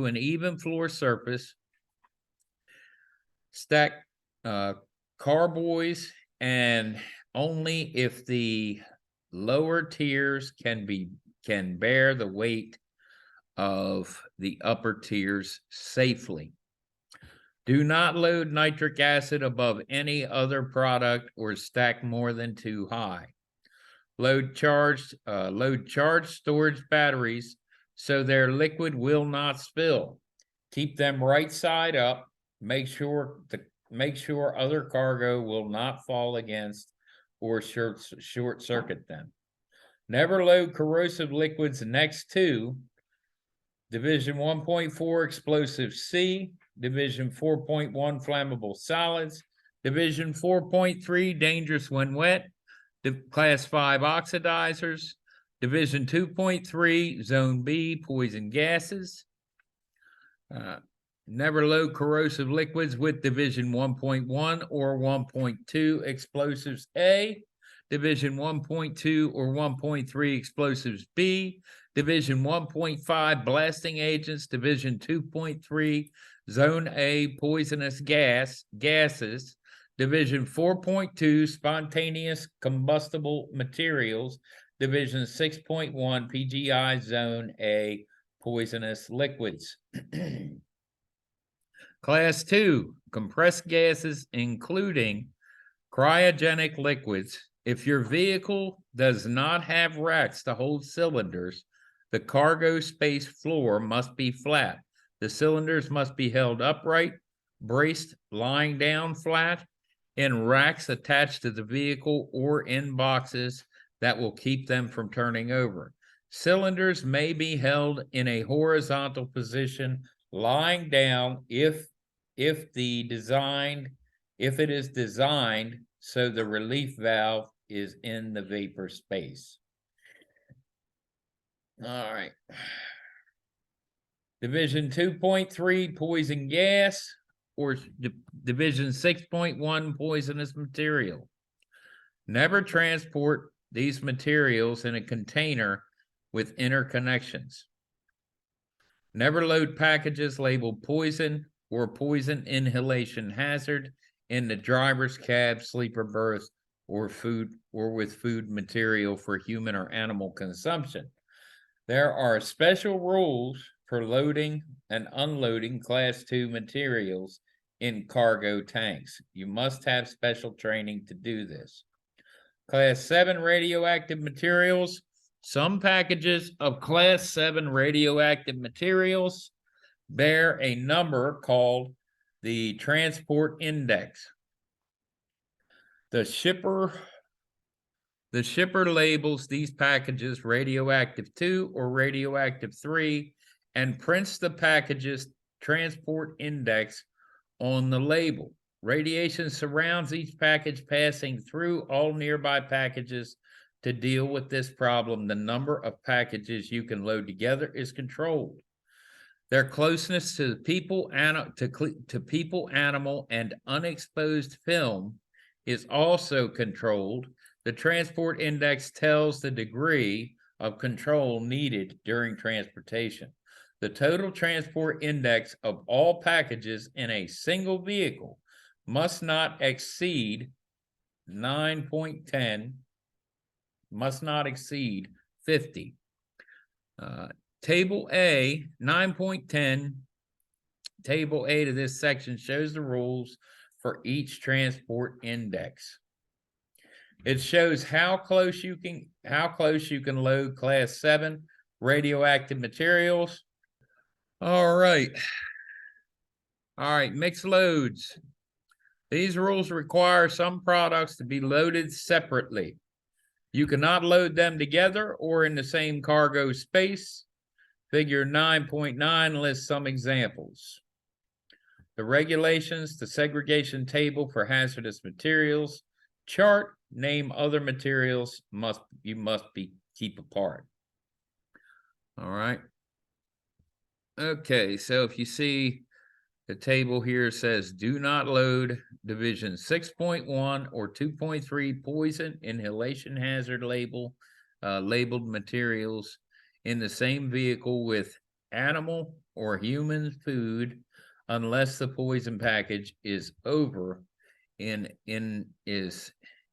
an even floor surface. Stack carboys, and only if the lower tiers can bear the weight of the upper tiers safely. Do not load nitric acid above any other product or stack more than 2 high. Load charged storage batteries so their liquid will not spill. Keep them right side up. Make sure other cargo will not fall against or short circuit them. Never load corrosive liquids next to Division 1.4 explosive C, Division 4.1 flammable solids, Division 4.3 dangerous when wet, Class 5 oxidizers, Division 2.3 Zone B poison gases. Never load corrosive liquids with Division 1.1 or 1.2 explosives A, Division 1.2 or 1.3 explosives B, Division 1.5 blasting agents, Division 2.3 Zone A poisonous gases, Division 4.2 spontaneous combustible materials, Division 6.1 PGI Zone A poisonous liquids. Class 2 compressed gases, including cryogenic liquids. If your vehicle does not have racks to hold cylinders, the cargo space floor must be flat. The cylinders must be held upright, braced, lying down flat, in racks attached to the vehicle or in boxes that will keep them from turning over. Cylinders may be held in a horizontal position, lying down if it is designed so the relief valve is in the vapor space. All right. Division 2.3, poison gas, or Division 6.1, poisonous material. Never transport these materials in a container with interconnections. Never load packages labeled poison or poison inhalation hazard in the driver's cab, sleeper berth, or with food material for human or animal consumption. There are special rules for loading and unloading Class 2 materials in cargo tanks. You must have special training to do this. Class 7 radioactive materials. Some packages of Class 7 radioactive materials bear a number called the transport index. The shipper labels these packages radioactive 2 or radioactive 3 and prints the package's transport index on the label. Radiation surrounds each package, passing through all nearby packages. To deal with this problem, the number of packages you can load together is controlled. Their closeness to people, animal, and unexposed film is also controlled. The transport index tells the degree of control needed during transportation. The total transport index of all packages in a single vehicle must not exceed 9.10, must not exceed 50. Table A, 9.10, Table A to this section shows the rules for each transport index. It shows how close you can load Class 7 radioactive materials. All right, mixed loads. These rules require some products to be loaded separately. You cannot load them together or in the same cargo space. Figure 9.9 lists some examples. The regulations, the segregation table for hazardous materials, chart, name other materials you must keep apart. All right. Okay, so if you see the table here says do not load Division 6.1 or 2.3 poison inhalation hazard labeled materials in the same vehicle with animal or human food unless the poison package is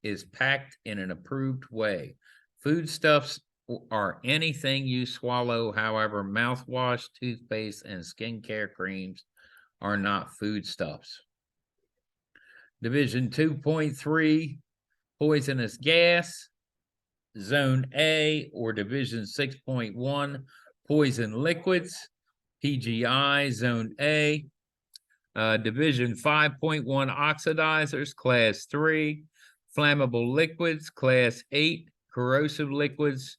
is packed in an approved way. Foodstuffs are anything you swallow. However, mouthwash, toothpaste, and skincare creams are not foodstuffs. Division 2.3, poisonous gas. Zone A or Division 6.1, poison liquids. PGI, Zone A. Division 5.1, oxidizers, Class 3. Flammable liquids, Class 8. Corrosive liquids,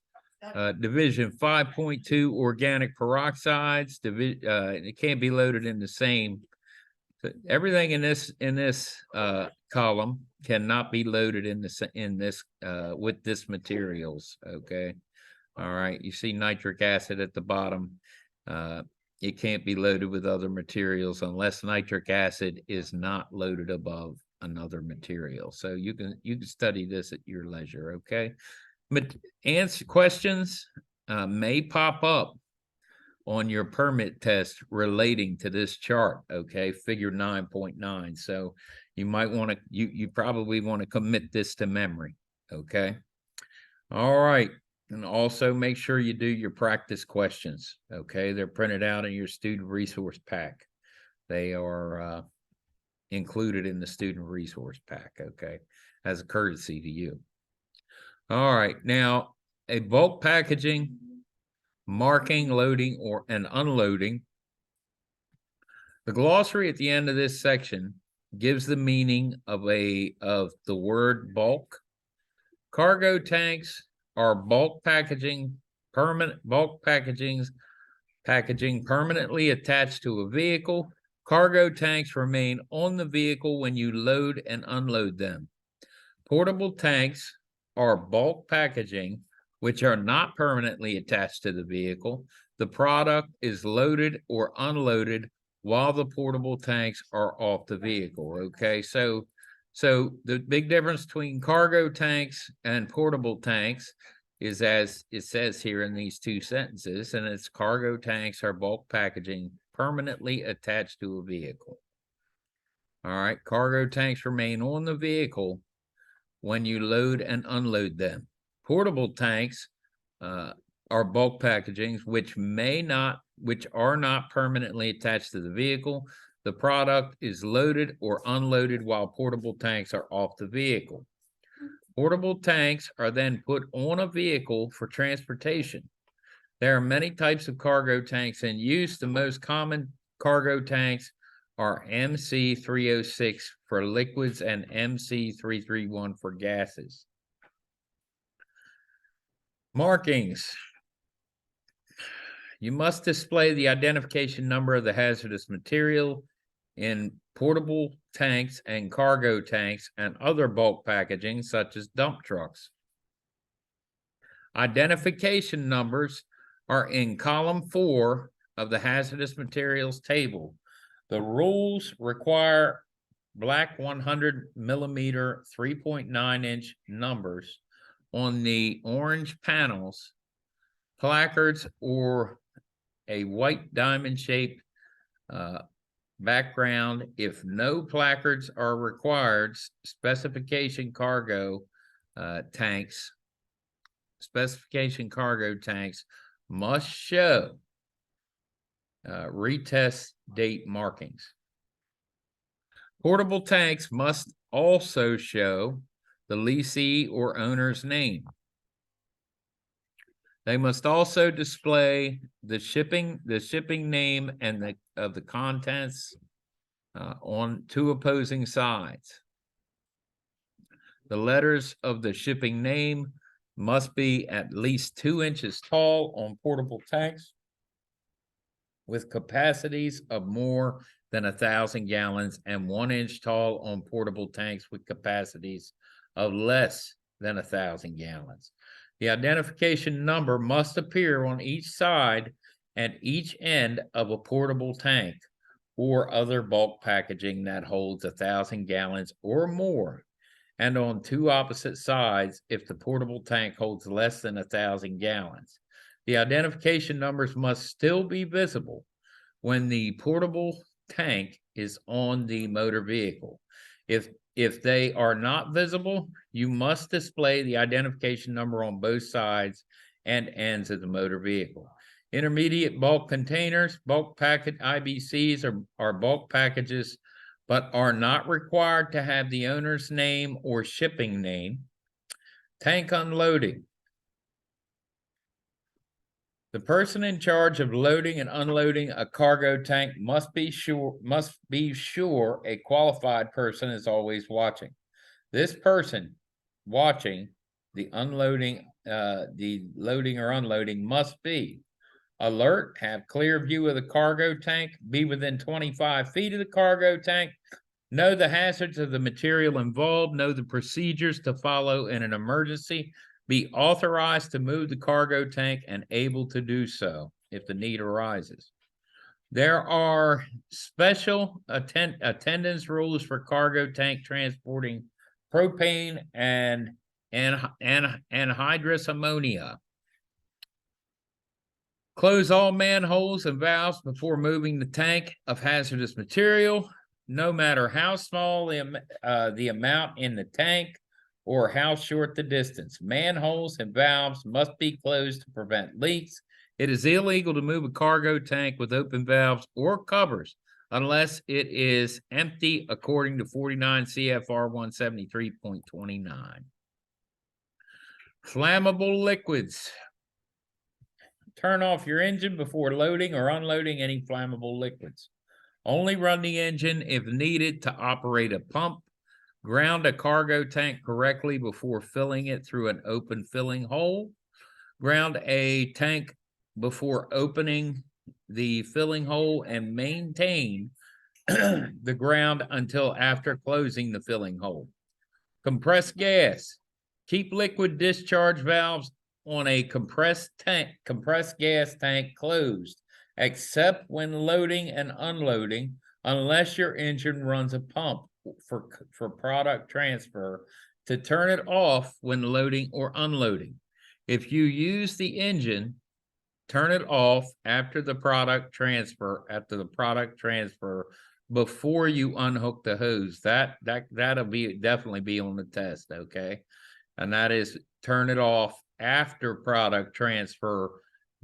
Division 5.2, organic peroxides. It can't be loaded in the same. Everything in this column cannot be loaded with this materials. Okay, all right. You see nitric acid at the bottom. It can't be loaded with other materials unless nitric acid is not loaded above another material. So you can study this at your leisure. Okay, but questions may pop up on your permit test relating to this chart. Okay, figure 9.9. So you might want to you probably want to commit this to memory. Okay, all right. And also make sure you do your practice questions. Okay, they're printed out in your student resource pack. They are included in the student resource pack. Okay, as a courtesy to you. All right, now a bulk packaging, marking, loading, and unloading. The glossary at the end of this section gives the meaning of the word bulk. Cargo tanks are packaging permanently attached to a vehicle. Cargo tanks remain on the vehicle when you load and unload them. Portable tanks are bulk packaging which are not permanently attached to the vehicle. The product is loaded or unloaded while the portable tanks are off the vehicle. Okay, so the big difference between cargo tanks and portable tanks is, as it says here in these two sentences, and it's cargo tanks are bulk packaging permanently attached to a vehicle. All right, cargo tanks remain on the vehicle when you load and unload them. Portable tanks are bulk packagings which are not permanently attached to the vehicle. The product is loaded or unloaded while portable tanks are off the vehicle. Portable tanks are then put on a vehicle for transportation. There are many types of cargo tanks in use. The most common cargo tanks are MC306 for liquids and MC331 for gases. Markings. You must display the identification number of the hazardous material in portable tanks and cargo tanks and other bulk packaging such as dump trucks. Identification numbers are in column 4 of the hazardous materials table. The rules require black 100 millimeter 3.9 inch numbers on the orange panels, placards, or a white diamond shaped background. If no placards are required, specification cargo tanks must show retest date markings. Portable tanks must also show the leasee or owner's name. They must also display the shipping name and the contents on two opposing sides. The letters of the shipping name must be at least 2 inches tall on portable tanks with capacities of more than 1,000 gallons and 1 inch tall on portable tanks with capacities of less than 1,000 gallons. The identification number must appear on each side and each end of a portable tank or other bulk packaging that holds 1,000 gallons or more, and on two opposite sides if the portable tank holds less than 1,000 gallons. The identification numbers must still be visible when the portable tank is on the motor vehicle. If they are not visible, you must display the identification number on both sides and ends of the motor vehicle. Intermediate bulk containers, bulk packet IBCs are bulk packages, but are not required to have the owner's name or shipping name. Tank unloading. The person in charge of loading and unloading a cargo tank must be sure a qualified person is always watching. This person watching the loading or unloading must be alert, have clear view of the cargo tank, be within 25 feet of the cargo tank, know the hazards of the material involved, know the procedures to follow in an emergency, be authorized to move the cargo tank and able to do so if the need arises. There are special attendance rules for cargo tank transporting propane and anhydrous ammonia. Close all manholes and valves before moving the tank of hazardous material, no matter how small the amount in the tank or how short the distance. Manholes and valves must be closed to prevent leaks. It is illegal to move a cargo tank with open valves or covers unless it is empty, according to 49 CFR 173.29. Flammable liquids. Turn off your engine before loading or unloading any flammable liquids. Only run the engine if needed to operate a pump. Ground a cargo tank correctly before filling it through an open filling hole. Ground a tank before opening the filling hole and maintain the ground until after closing the filling hole. Compressed gas. Keep liquid discharge valves on a compressed gas tank closed, except when loading and unloading, unless your engine runs a pump for product transfer to turn it off when loading or unloading. If you use the engine, turn it off after the product transfer, before you unhook the hose. That'll definitely be on the test, okay? And that is turn it off after product transfer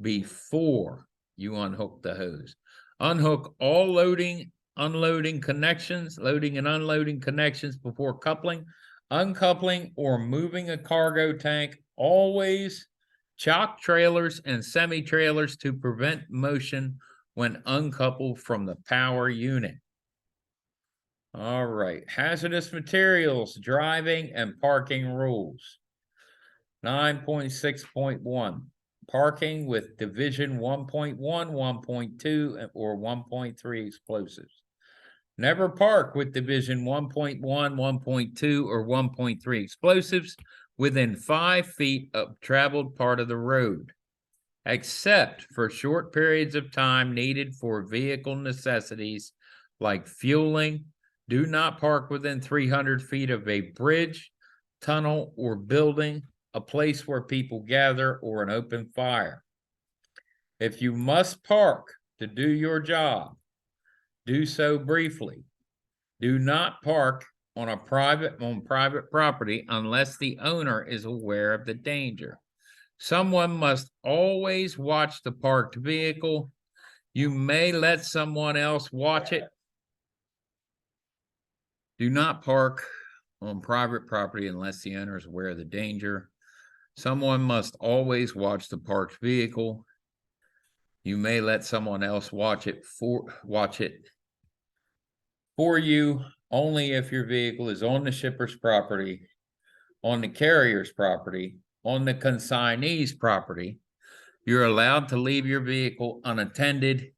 before you unhook the hose. Unhook all loading, unloading connections, loading and unloading connections before coupling, uncoupling, or moving a cargo tank. Always chock trailers and semi-trailers to prevent motion when uncoupled from the power unit. All right, hazardous materials, driving and parking rules. 9.6.1, parking with division 1.1, 1.2, or 1.3 explosives. Never park with division 1.1, 1.2, or 1.3 explosives within 5 feet of traveled part of the road, except for short periods of time needed for vehicle necessities like fueling. Do not park within 300 feet of a bridge, tunnel, or building, a place where people gather, or an open fire. If you must park to do your job, do so briefly. Do not park on private property unless the owner is aware of the danger. Someone must always watch the parked vehicle. You may let someone else watch it. Do not park on private property unless the owner is aware of the danger. Someone must always watch the parked vehicle. You may let someone else watch it for you only if your vehicle is on the shipper's property, on the carrier's property, on the consignee's property. You're allowed to leave your vehicle unattended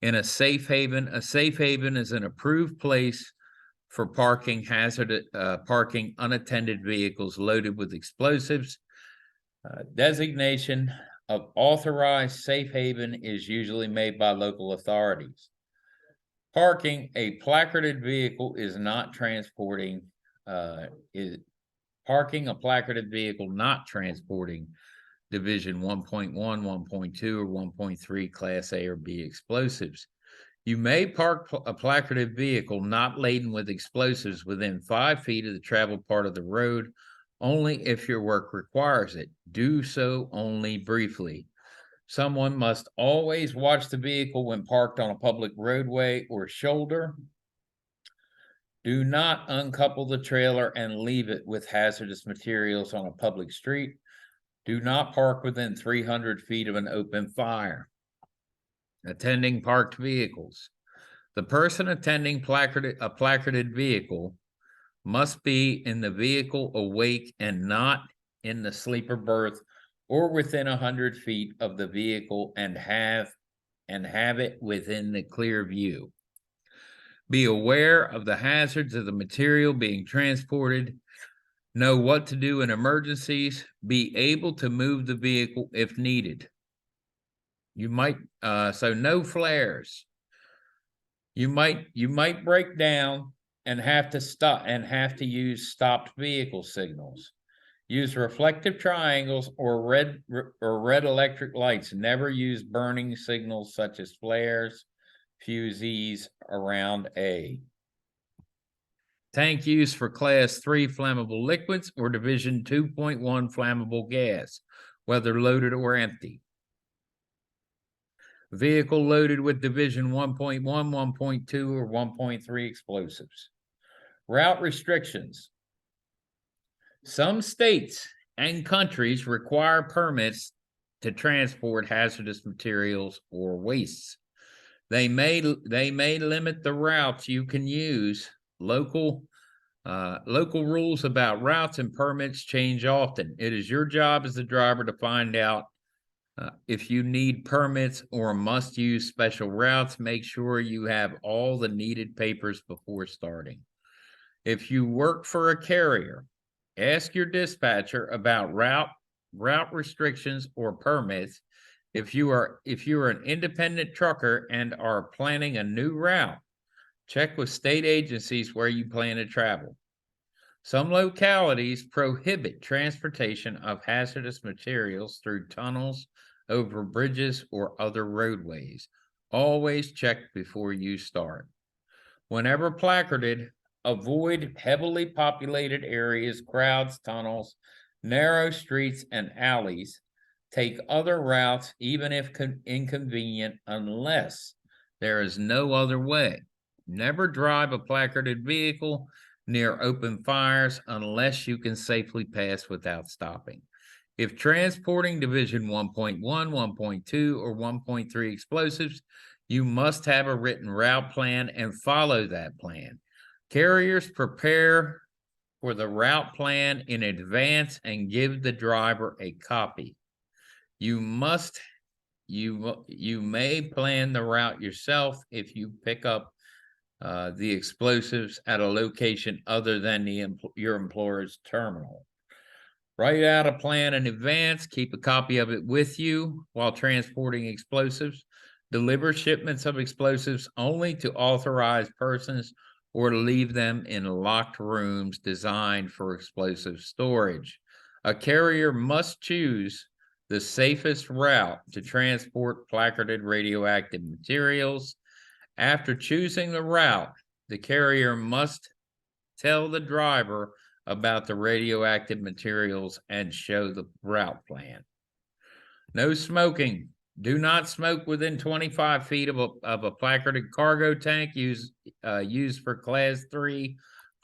in a safe haven. A safe haven is an approved place for parking unattended vehicles loaded with explosives. Designation of authorized safe haven is usually made by local authorities. Parking a placarded vehicle is not transporting, parking a placarded vehicle not transporting division 1.1, 1.2, or 1.3 Class A or B explosives. You may park a placarded vehicle not laden with explosives within 5 feet of the traveled part of the road, only if your work requires it. Do so only briefly. Someone must always watch the vehicle when parked on a public roadway or shoulder. Do not uncouple the trailer and leave it with hazardous materials on a public street. Do not park within 300 feet of an open fire. Attending parked vehicles. The person attending a placarded vehicle must be in the vehicle awake and not in the sleeper berth or within 100 feet of the vehicle and have it within the clear view. Be aware of the hazards of the material being transported. Know what to do in emergencies. Be able to move the vehicle if needed. So no flares. You might break down and have to use stopped vehicle signals. Use reflective triangles or red electric lights. Never use burning signals such as flares, fusees around A. Tank use for Class 3 flammable liquids or Division 2.1 flammable gas, whether loaded or empty. Vehicle loaded with Division 1.1, 1.2, or 1.3 explosives. Route restrictions. Some states and countries require permits to transport hazardous materials or wastes. They may limit the routes you can use. Local rules about routes and permits change often. It is your job as the driver to find out if you need permits or must use special routes. Make sure you have all the needed papers before starting. If you work for a carrier, ask your dispatcher about route route restrictions or permits. If you are an independent trucker and are planning a new route, check with state agencies where you plan to travel. Some localities prohibit transportation of hazardous materials through tunnels, over bridges, or other roadways. Always check before you start. Whenever placarded, avoid heavily populated areas, crowds, tunnels, narrow streets, and alleys. Take other routes, even if inconvenient, unless there is no other way. Never drive a placarded vehicle near open fires unless you can safely pass without stopping. If transporting Division 1.1, 1.2, or 1.3 explosives, you must have a written route plan and follow that plan. Carriers prepare for the route plan in advance and give the driver a copy. You may plan the route yourself if you pick up the explosives at a location other than your employer's terminal. Write out a plan in advance, keep a copy of it with you while transporting explosives. Deliver shipments of explosives only to authorized persons or leave them in locked rooms designed for explosive storage. A carrier must choose the safest route to transport placarded radioactive materials. After choosing the route, the carrier must tell the driver about the radioactive materials and show the route plan. No smoking. Do not smoke within 25 feet of a placarded cargo tank used for Class 3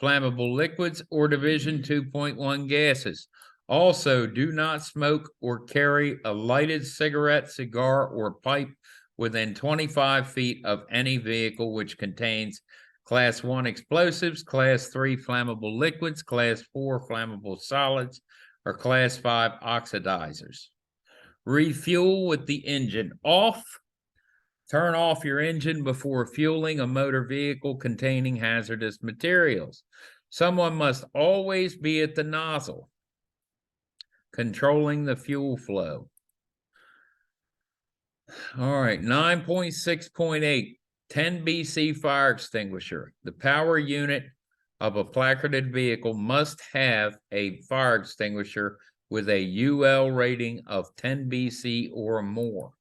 flammable liquids or Division 2.1 gases. Also, do not smoke or carry a lighted cigarette, cigar, or pipe within 25 feet of any vehicle which contains Class 1 explosives, Class 3 flammable liquids, Class 4 flammable solids, or Class 5 oxidizers. Refuel with the engine off. Turn off your engine before fueling a motor vehicle containing hazardous materials. Someone must always be at the nozzle, controlling the fuel flow. All right, 9.6.8, 10 BC fire extinguisher. The power unit of a placarded vehicle must have a fire extinguisher with a UL rating of 10 BC or more.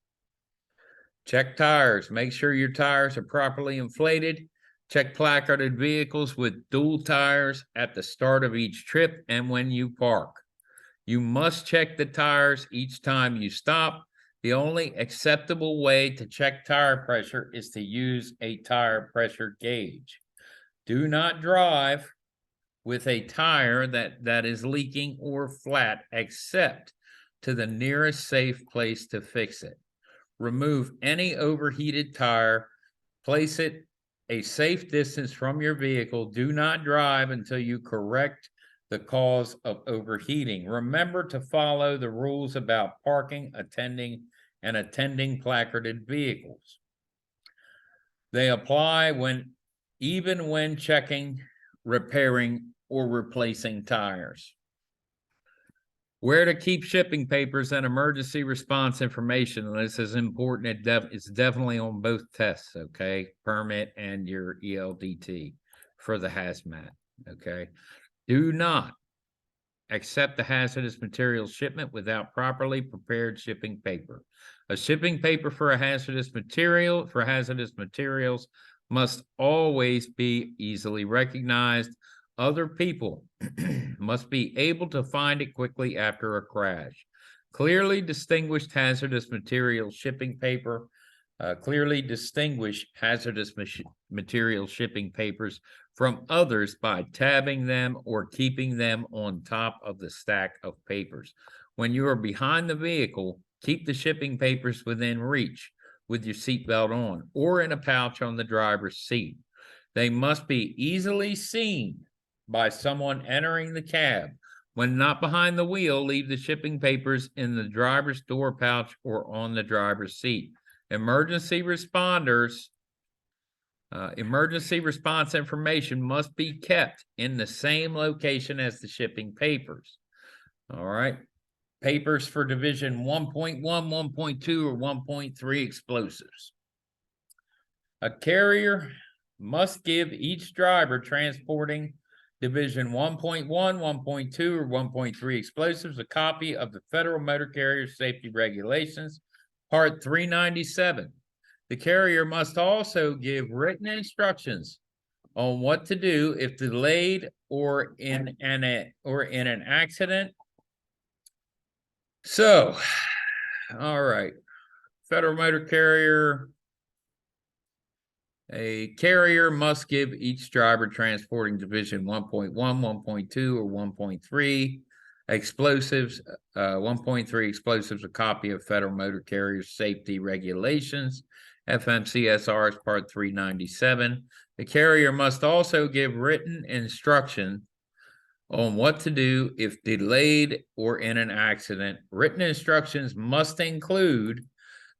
Check tires. Make sure your tires are properly inflated. Check placarded vehicles with dual tires at the start of each trip and when you park. You must check the tires each time you stop. The only acceptable way to check tire pressure is to use a tire pressure gauge. Do not drive with a tire that is leaking or flat, except to the nearest safe place to fix it. Remove any overheated tire, place it a safe distance from your vehicle. Do not drive until you correct the cause of overheating. Remember to follow the rules about parking, attending placarded vehicles. They apply even when checking, repairing, or replacing tires. Where to keep shipping papers and emergency response information. This is important. It's definitely on both tests, okay? Permit and your ELDT for the HAZMAT, okay? Do not accept the hazardous materials shipment without properly prepared shipping paper. A shipping paper for hazardous materials must always be easily recognized. Other people must be able to find it quickly after a crash. Clearly distinguished hazardous materials shipping paper. Clearly distinguish hazardous material shipping papers from others by tabbing them or keeping them on top of the stack of papers. When you are behind the vehicle, keep the shipping papers within reach with your seatbelt on or in a pouch on the driver's seat. They must be easily seen by someone entering the cab. When not behind the wheel, leave the shipping papers in the driver's door pouch or on the driver's seat. Emergency response information must be kept in the same location as the shipping papers. All right. papers for division 1.1, 1.2, or 1.3 explosives. A carrier must give each driver transporting division 1.1, 1.2, or 1.3 explosives a copy of the Federal Motor Carrier Safety Regulations, Part 397. The carrier must also give written instructions on what to do if delayed or in an accident. So, all right, Federal Motor Carrier. A carrier must give each driver transporting division 1.1, 1.2, or 1.3 explosives, 1.3 explosives, a copy of Federal Motor Carrier Safety Regulations, FMCSR's Part 397. The carrier must also give written instruction on what to do if delayed or in an accident. Written instructions must include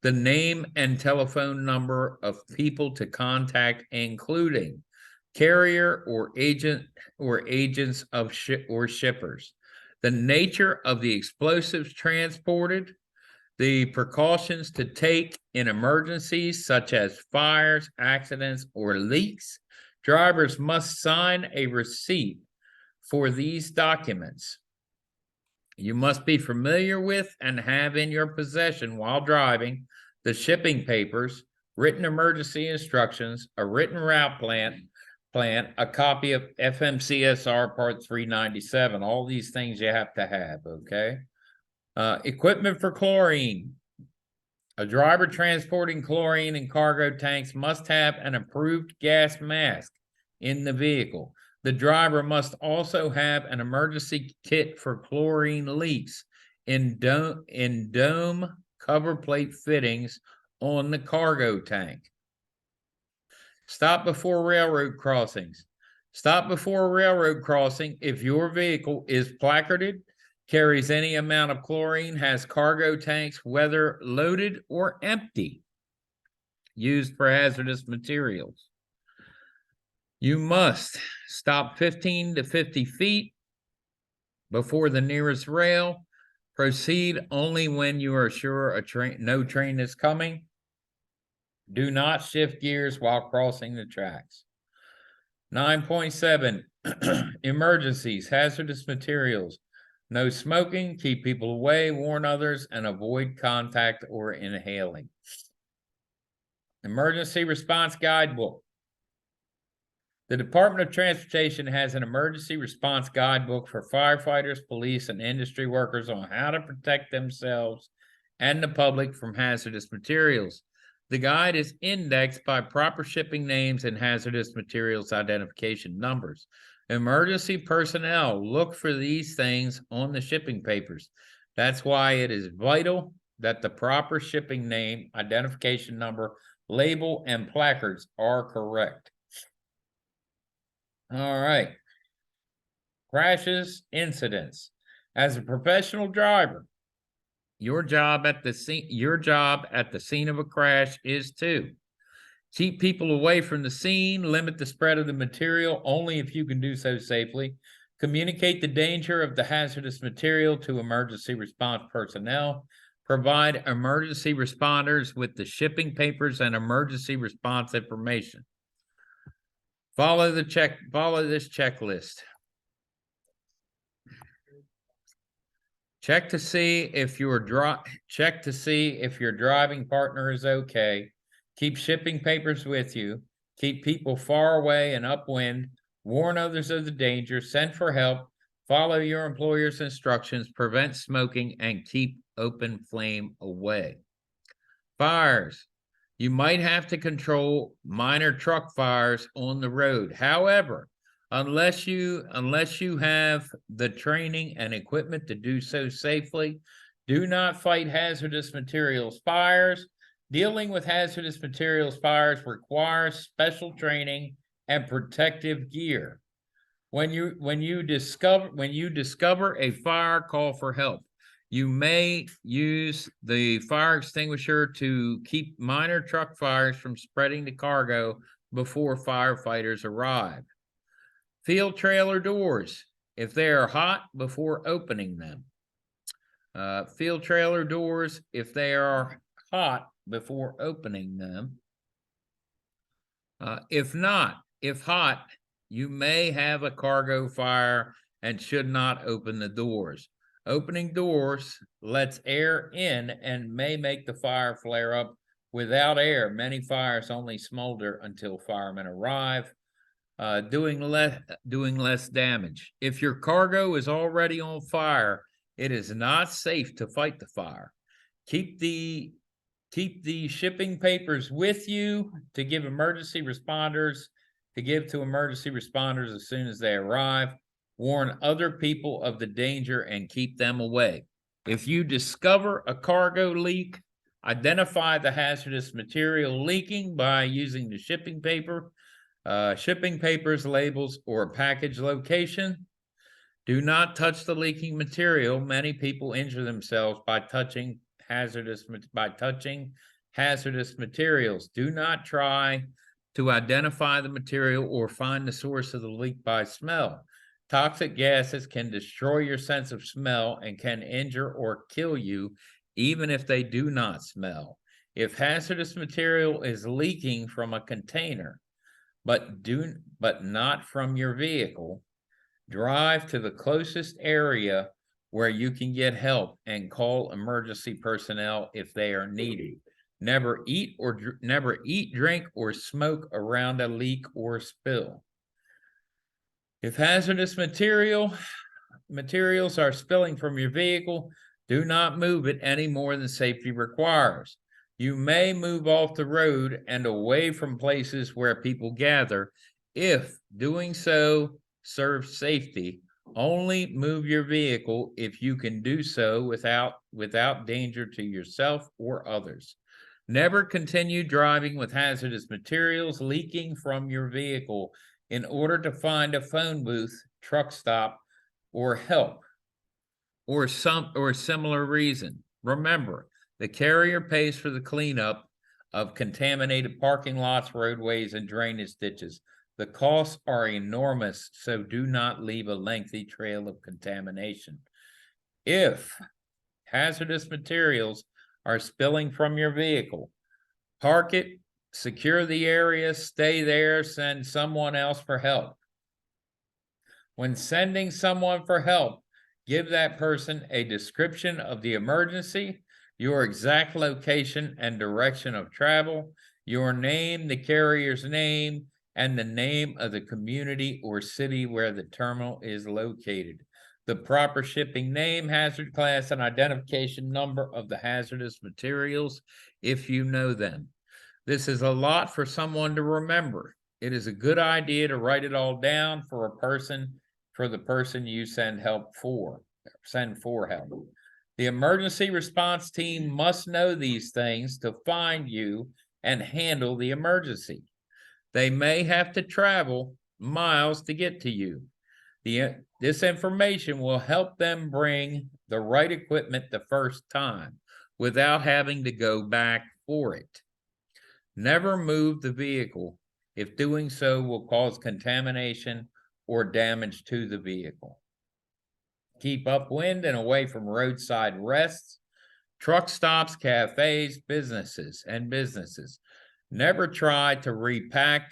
the name and telephone number of people to contact, including carrier or agent or agents of shippers, the nature of the explosives transported, the precautions to take in emergencies such as fires, accidents, or leaks. Drivers must sign a receipt for these documents. You must be familiar with and have in your possession while driving the shipping papers, written emergency instructions, a written route plan, a copy of FMCSR Part 397. All these things you have to have, okay? Equipment for chlorine. A driver transporting chlorine in cargo tanks must have an approved gas mask in the vehicle. The driver must also have an emergency kit for chlorine leaks in dome cover plate fittings on the cargo tank. Stop before railroad crossings. Stop before a railroad crossing if your vehicle is placarded, carries any amount of chlorine, has cargo tanks, whether loaded or empty, used for hazardous materials. You must stop 15 to 50 feet before the nearest rail. Proceed only when you are sure no train is coming. Do not shift gears while crossing the tracks. 9.7 Emergencies, hazardous materials. No smoking, keep people away, warn others, and avoid contact or inhaling. Emergency Response Guidebook. The Department of Transportation has an emergency response guidebook for firefighters, police, and industry workers on how to protect themselves and the public from hazardous materials. The guide is indexed by proper shipping names and hazardous materials identification numbers. Emergency personnel look for these things on the shipping papers. That's why it is vital that the proper shipping name, identification number, label, and placards are correct. All right. Crashes, incidents. As a professional driver, your job at the scene of a crash is to keep people away from the scene, limit the spread of the material only if you can do so safely, communicate the danger of the hazardous material to emergency response personnel, provide emergency responders with the shipping papers and emergency response information. Follow this checklist. Check to see if your driving partner is okay. Keep shipping papers with you. Keep people far away and upwind. Warn others of the danger. Send for help. Follow your employer's instructions. Prevent smoking and keep open flame away. Fires. You might have to control minor truck fires on the road. However, unless you have the training and equipment to do so safely, do not fight hazardous materials fires. Dealing with hazardous materials fires requires special training and protective gear. When you discover a fire, call for help. You may use the fire extinguisher to keep minor truck fires from spreading to cargo before firefighters arrive. Field trailer doors, if they are hot, before opening them. Field trailer doors, if they are hot before opening them. If not, if hot, you may have a cargo fire and should not open the doors. Opening doors lets air in and may make the fire flare up. Without air, many fires only smolder until firemen arrive, doing less damage. If your cargo is already on fire, it is not safe to fight the fire. Keep the shipping papers with you to give to emergency responders as soon as they arrive. Warn other people of the danger and keep them away. If you discover a cargo leak, identify the hazardous material leaking by using the shipping papers, labels, or labels, location. Do not touch the leaking material. Many people injure themselves by touching hazardous materials. Do not try to identify the material or find the source of the leak by smell. Toxic gases can destroy your sense of smell and can injure or kill you, even if they do not smell. If hazardous material is leaking from a container, but not from your vehicle, drive to the closest area where you can get help and call emergency personnel if they are needed. Never eat, drink, or smoke around a leak or spill. If hazardous materials are spilling from your vehicle, do not move it any more than safety requires. You may move off the road and away from places where people gather. If doing so serves safety, only move your vehicle if you can do so without danger to yourself or others. Never continue driving with hazardous materials leaking from your vehicle in order to find a phone booth, truck stop, or help, or similar reason. Remember, the carrier pays for the cleanup of contaminated parking lots, roadways, and drainage ditches. The costs are enormous, so do not leave a lengthy trail of contamination. If hazardous materials are spilling from your vehicle, park it, secure the area, stay there, send someone else for help. When sending someone for help, give that person a description of the emergency, your exact location and direction of travel, your name, the carrier's name, and the name of the community or city where the terminal is located. The proper shipping name, hazard class, and identification number of the hazardous materials if you know them. This is a lot for someone to remember. It is a good idea to write it all down for the person you send for help. The emergency response team must know these things to find you and handle the emergency. They may have to travel miles to get to you. This information will help them bring the right equipment the first time without having to go back for it. Never move the vehicle if doing so will cause contamination or damage to the vehicle. Keep upwind and away from roadside rests, truck stops, cafes, businesses. Never try to repack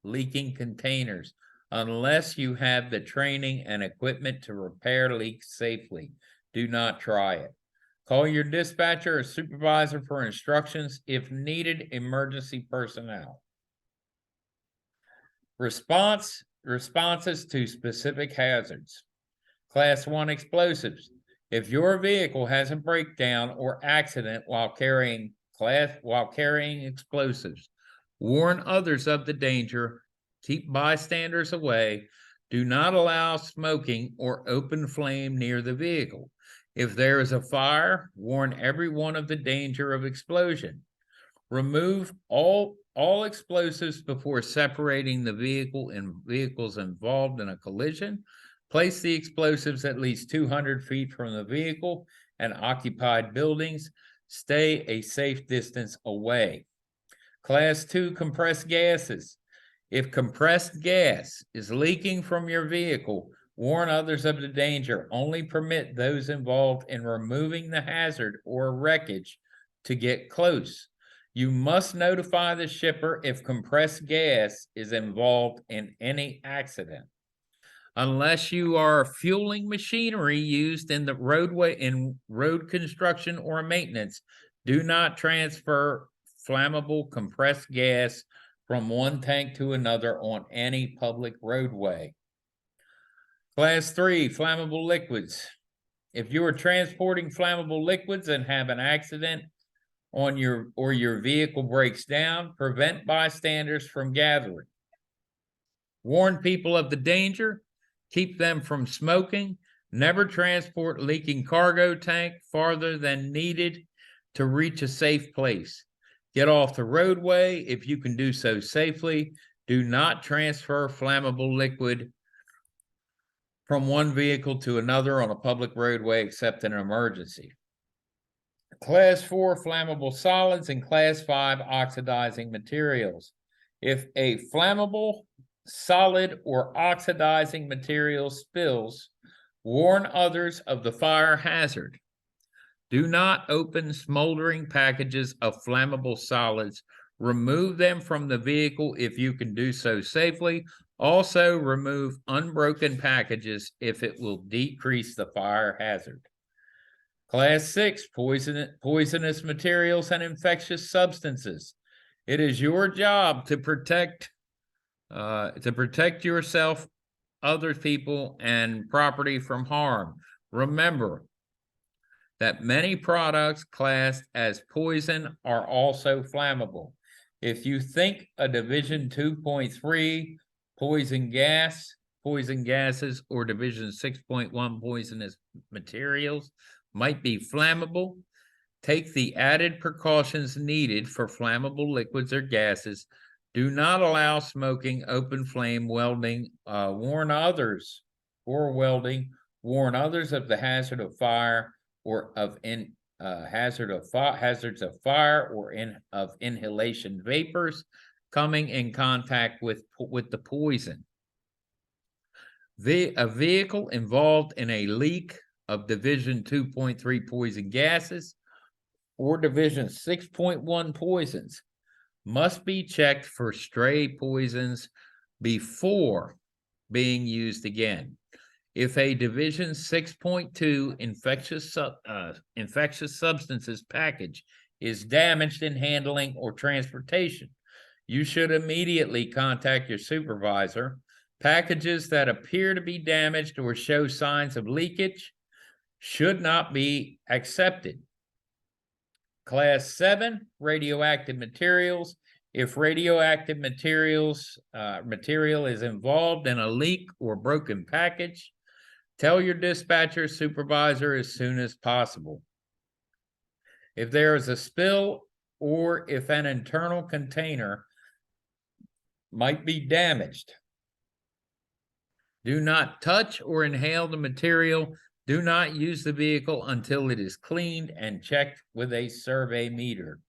leaking containers unless you have the training and equipment to repair leaks safely. Do not try it. Call your dispatcher or supervisor for instructions if needed. Emergency personnel. Responses to specific hazards. Class 1 explosives. If your vehicle has a breakdown or accident while carrying explosives, warn others of the danger, keep bystanders away, do not allow smoking or open flame near the vehicle. If there is a fire, warn everyone of the danger of explosion. Remove all explosives before separating the vehicle and vehicles involved in a collision. Place the explosives at least 200 feet from the vehicle and occupied buildings. Stay a safe distance away. Class 2 compressed gases. If compressed gas is leaking from your vehicle, Warn others of the danger. Only permit those involved in removing the hazard or wreckage to get close. You must notify the shipper if compressed gas is involved in any accident. Unless you are fueling machinery used in the roadway in road construction or maintenance, do not transfer flammable compressed gas from one tank to another on any public roadway. Class 3, flammable liquids. If you are transporting flammable liquids and have an accident on your vehicle breaks down, prevent bystanders from gathering. Warn people of the danger, keep them from smoking, never transport leaking cargo tank farther than needed to reach a safe place. Get off the roadway if you can do so safely. Do not transfer flammable liquid from one vehicle to another on a public roadway except in an emergency. Class 4, flammable solids, and Class 5, oxidizing materials. If a flammable solid or oxidizing material spills, warn others of the fire hazard. Do not open smoldering packages of flammable solids. Remove them from the vehicle if you can do so safely. Also, remove unbroken packages if it will decrease the fire hazard. Class 6, poisonous materials and infectious substances. It is your job to protect yourself, other people, and property from harm. Remember that many products classed as poison are also flammable. If you think a Division 2.3 poison gases, or Division 6.1 poisonous materials might be flammable, take the added precautions needed for flammable liquids or gases. Do not allow smoking, open flame, welding, warn others of the hazard of fire or of hazards of fire or of inhalation vapors coming in contact with the poison. A vehicle involved in a leak of Division 2.3 poison gases or Division 6.1 poisons must be checked for stray poisons before being used again. If a Division 6.2 infectious substances package is damaged in handling or transportation, you should immediately contact your supervisor. Packages that appear to be damaged or show signs of leakage should not be accepted. Class 7, radioactive materials. If radioactive material is involved in a leak or broken package, tell your dispatcher supervisor as soon as possible. If there is a spill or if an internal container might be damaged, do not touch or inhale the material. Do not use the vehicle until it is cleaned and checked with a survey meter.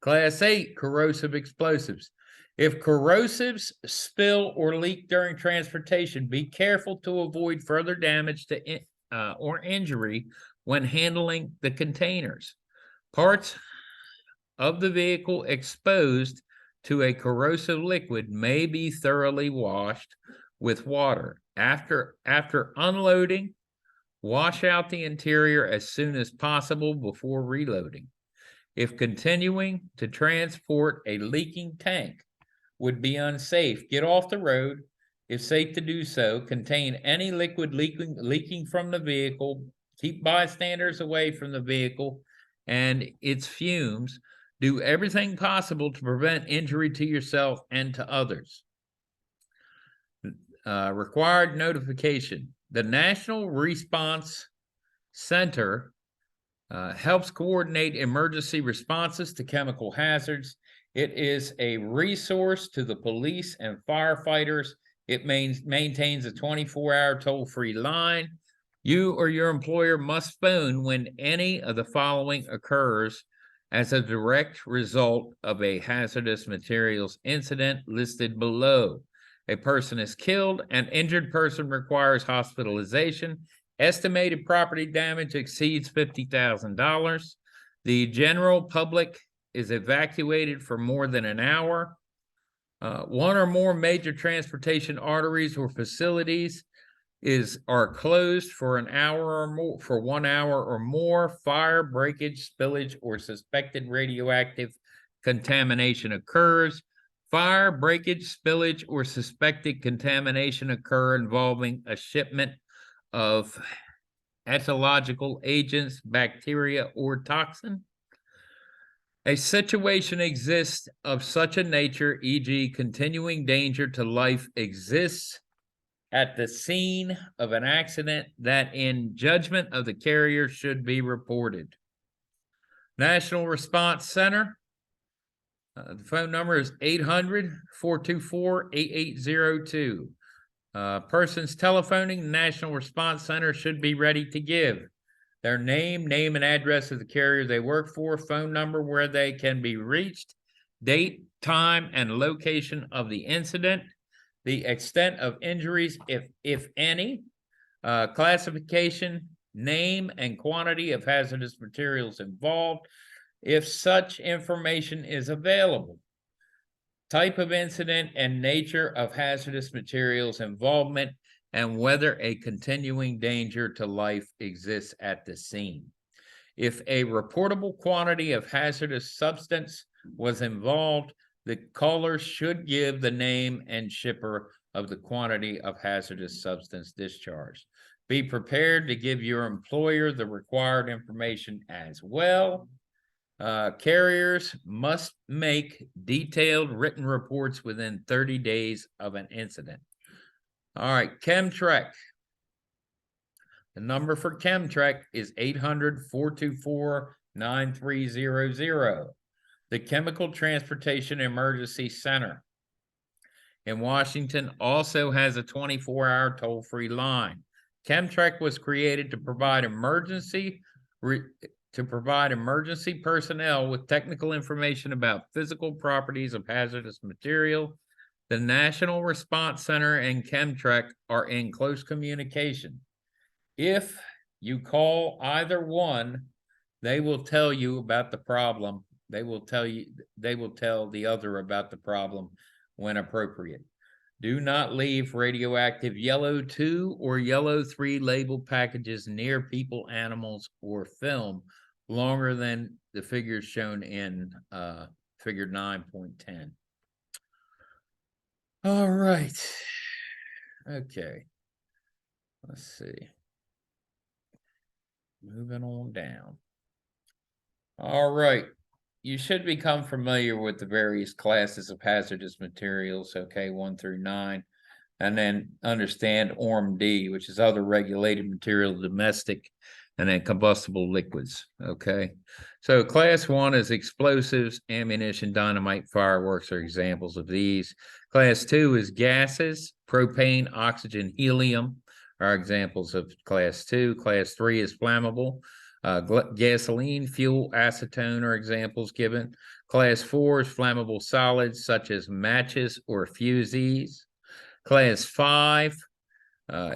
Class 8, corrosive explosives. If corrosives spill or leak during transportation, be careful to avoid further damage or injury when handling the containers. Parts of the vehicle exposed to a corrosive liquid may be thoroughly washed with water. After unloading, wash out the interior as soon as possible before reloading. If continuing to transport a leaking tank would be unsafe, get off the road. If safe to do so, contain any liquid leaking from the vehicle. Keep bystanders away from the vehicle and its fumes. Do everything possible to prevent injury to yourself and to others. Required notification. The National Response Center helps coordinate emergency responses to chemical hazards. It is a resource to the police and firefighters. It maintains a 24-hour toll-free line. You or your employer must phone when any of the following occurs as a direct result of a hazardous materials incident listed below. a person is killed, an injured person requires hospitalization, estimated property damage exceeds $50,000, the general public is evacuated for more than an hour, one or more major transportation arteries or facilities are closed for an hour or more, for 1 hour or more, fire, breakage, spillage, or suspected radioactive contamination occurs. Fire, breakage, spillage, or suspected contamination occur involving a shipment of etiological agents, bacteria, or toxin. A situation exists of such a nature, e.g., continuing danger to life exists at the scene of an accident that in judgment of the carrier should be reported. National Response Center, the phone number is 800-424-8802. Persons telephoning the National Response Center should be ready to give their name and address of the carrier they work for, phone number where they can be reached, date, time, and location of the incident, the extent of injuries, if any, classification, name, and quantity of hazardous materials involved, if such information is available, type of incident and nature of hazardous materials involvement, and whether a continuing danger to life exists at the scene. If a reportable quantity of hazardous substance was involved, the caller should give the name and shipper of the quantity of hazardous substance discharged. Be prepared to give your employer the required information as well. Carriers must make detailed written reports within 30 days of an incident. All right, Chemtrec. The number for Chemtrec is 800-424-9300. The Chemical Transportation Emergency Center in Washington also has a 24-hour toll-free line. Chemtrec was created to provide emergency personnel with technical information about physical properties of hazardous material. The National Response Center and Chemtrec are in close communication. If you call either one, they will tell you about the problem. They will tell the other about the problem when appropriate. Do not leave radioactive yellow 2 or yellow 3 labeled packages near people, animals, or film longer than the figures shown in figure 9.10. All right. Okay. Let's see. Moving on down. All right. You should become familiar with the various classes of hazardous materials, okay, 1 through 9, and then understand ORM-D, which is other regulated material, domestic, and then combustible liquids, okay? So class 1 is explosives, ammunition, dynamite, fireworks are examples of these. Class 2 is gases, propane, oxygen, helium are examples of class 2. Class 3 is flammable. Gasoline, fuel, acetone are examples given. Class 4 is flammable solids such as matches or fusees. Class 5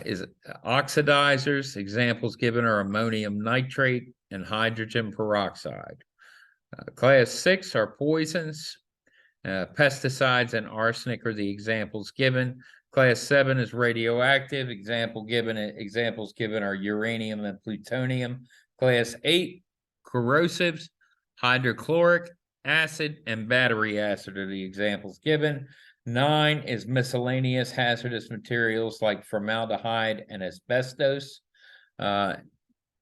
is oxidizers. Examples given are ammonium nitrate and hydrogen peroxide. Class 6 are poisons. Pesticides and arsenic are the examples given. Class 7 is radioactive. Examples given are uranium and plutonium. Class 8, corrosives, hydrochloric acid, and battery acid are the examples given. 9 is miscellaneous hazardous materials like formaldehyde and asbestos.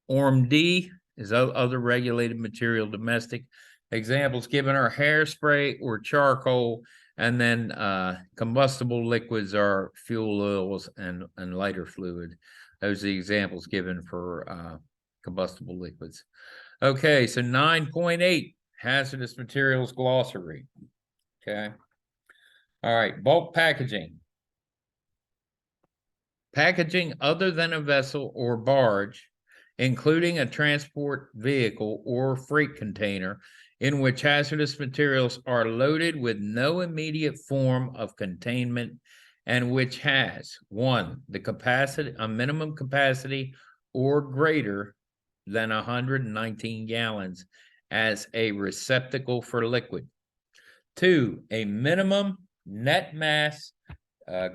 ORM-D is other regulated material domestic. Examples given are hairspray or charcoal, and then combustible liquids are fuel oils and lighter fluid. Those are the examples given for combustible liquids. Okay, so 9.8, hazardous materials glossary. Okay. All right, bulk packaging. Packaging other than a vessel or barge, including a transport vehicle or freight container in which hazardous materials are loaded with no immediate form of containment and which has one, the capacity, a minimum capacity or greater than 119 gallons as a receptacle for liquid. Two, a minimum net mass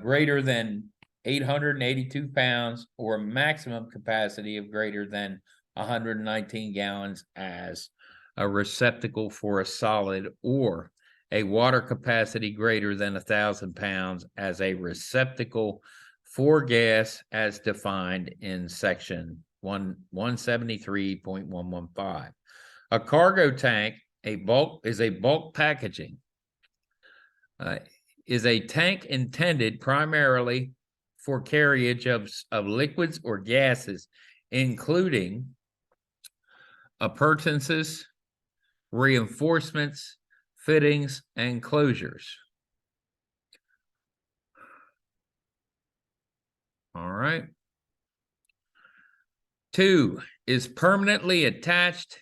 greater than 882 pounds or maximum capacity of greater than 119 gallons as a receptacle for a solid, or a water capacity greater than 1,000 pounds as a receptacle for gas as defined in section 173.115. A cargo tank is a bulk packaging. Is a tank intended primarily for carriage of liquids or gases, including appurtenances, reinforcements, fittings, and closures. All right. Two, is permanently attached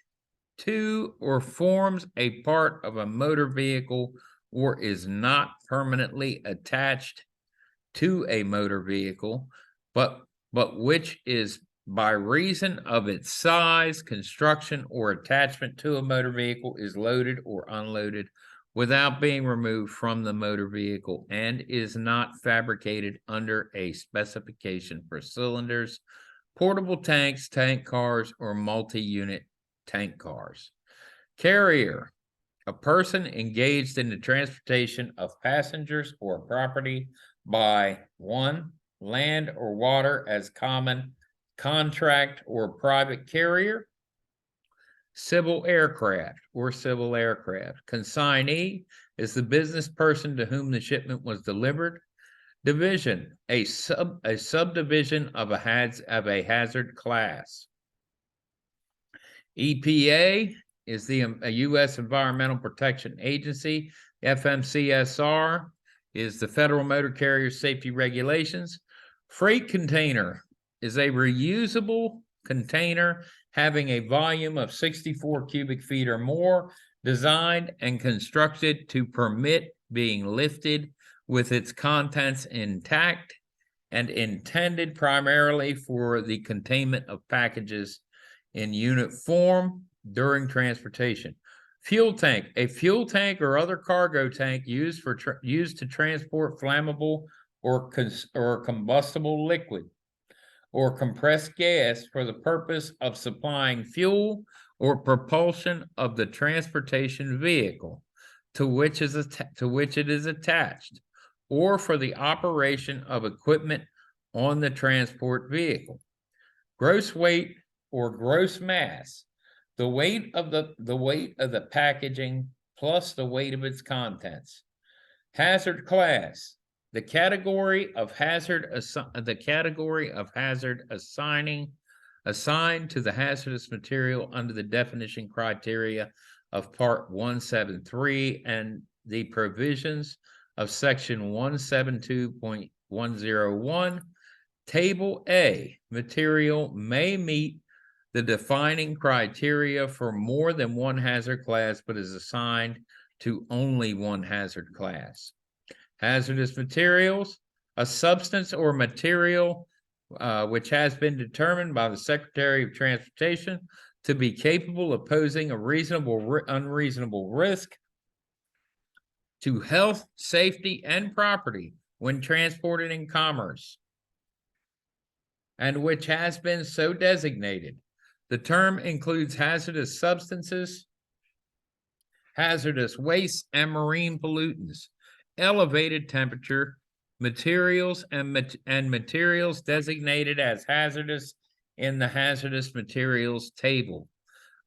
to or forms a part of a motor vehicle or is not permanently attached to a motor vehicle, but which is by reason of its size, construction, or attachment to a motor vehicle is loaded or unloaded without being removed from the motor vehicle and is not fabricated under a specification for cylinders, portable tanks, tank cars, or multi-unit tank cars. Carrier, a person engaged in the transportation of passengers or property by one, land or water as common, contract, or private carrier. Civil aircraft or civil aircraft. Consignee is the business person to whom the shipment was delivered. Division, a subdivision of a hazard class. EPA is the U.S. Environmental Protection Agency. FMCSR is the Federal Motor Carrier Safety Regulations. Freight container is a reusable container having a volume of 64 cubic feet or more, designed and constructed to permit being lifted with its contents intact and intended primarily for the containment of packages in unit form during transportation. Fuel tank, a fuel tank or other cargo tank used to transport flammable or combustible liquid or compressed gas for the purpose of supplying fuel or propulsion of the transportation vehicle to which it is attached, or for the operation of equipment on the transport vehicle. Gross weight or gross mass, the weight of the packaging plus the weight of its contents. Hazard class, the category of hazard assigned to the hazardous material under the definition criteria of Part 173 and the provisions of Section 172.101. Table A, material may meet the defining criteria for more than one hazard class, but is assigned to only one hazard class. Hazardous materials, a substance or material which has been determined by the Secretary of Transportation to be capable of posing a unreasonable risk to health, safety, and property when transported in commerce, and which has been so designated. The term includes hazardous substances, hazardous wastes, and marine pollutants, elevated temperature materials, and materials designated as hazardous in the hazardous materials table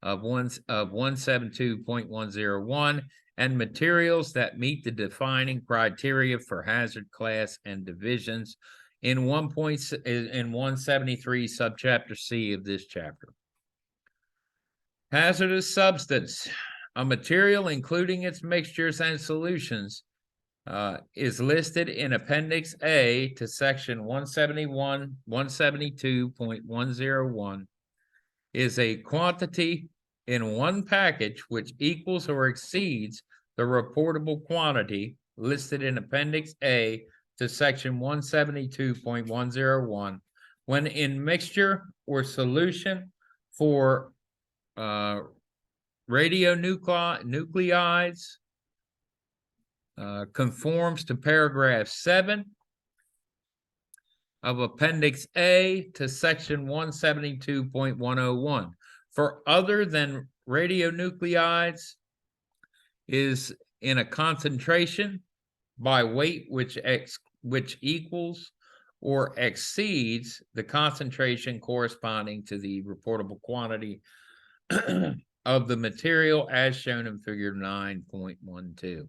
of 172.101, and materials that meet the defining criteria for hazard class and divisions in 173 subchapter C of this chapter. Hazardous substance, a material including its mixtures and solutions, is listed in Appendix A to Section 172.101, is a quantity in one package which equals or exceeds the reportable quantity listed in Appendix A to section 172.101 when in mixture or solution for radionuclides conforms to paragraph 7 of Appendix A to section 172.101. For other than radionuclides is in a concentration by weight which equals or exceeds the concentration corresponding to the reportable quantity of the material as shown in figure 9.12.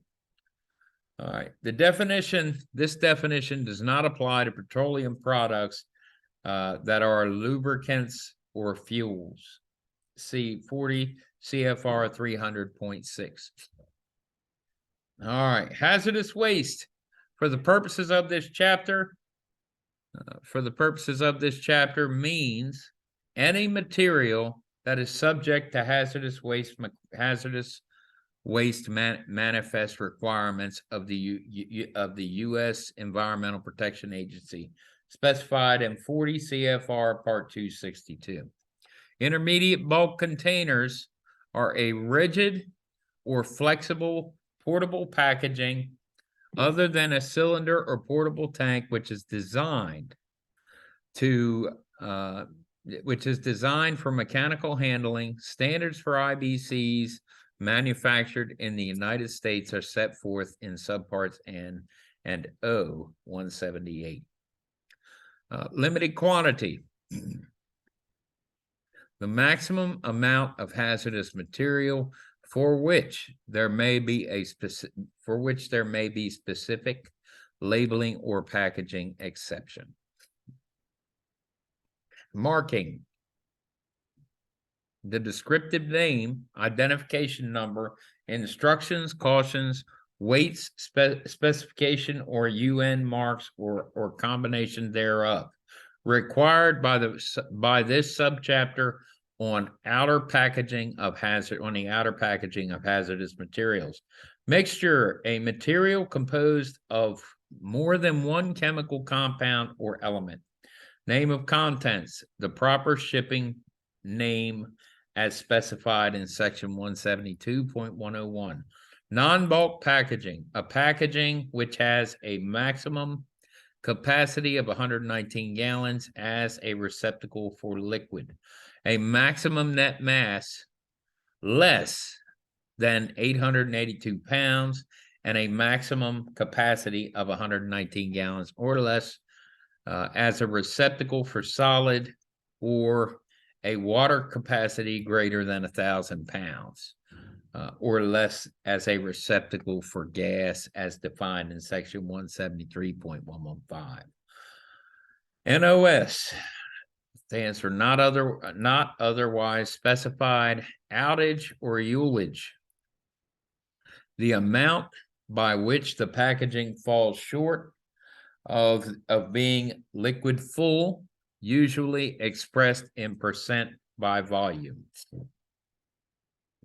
All right, this definition does not apply to petroleum products that are lubricants or fuels. See 40 CFR 300.6. All right, hazardous waste. For the purposes of this chapter, means any material that is subject to hazardous waste manifest requirements of the U.S. Environmental Protection Agency, specified in 40 CFR Part 262. Intermediate bulk containers are a rigid or flexible portable packaging other than a cylinder or portable tank, which is designed for mechanical handling. Standards for IBCs manufactured in the United States are set forth in subparts N and O 178. Limited quantity. The maximum amount of hazardous material for which there may be specific labeling or packaging exception. Marking. The descriptive name, identification number, instructions, cautions, weights, specification, or UN marks or combination thereof, required by this subchapter on the outer packaging of hazardous materials. Mixture, a material composed of more than one chemical compound or element. Name of contents, the proper shipping name as specified in section 172.101. Non-bulk packaging, a packaging which has a maximum capacity of 119 gallons as a receptacle for liquid. A maximum net mass less than 882 pounds and a maximum capacity of 119 gallons or less as a receptacle for solid, or a water capacity greater than 1,000 pounds or less as a receptacle for gas as defined in section 173.115. NOS stands for not otherwise specified outage or ullage. The amount by which the packaging falls short of being liquid full, usually expressed in percent by volume.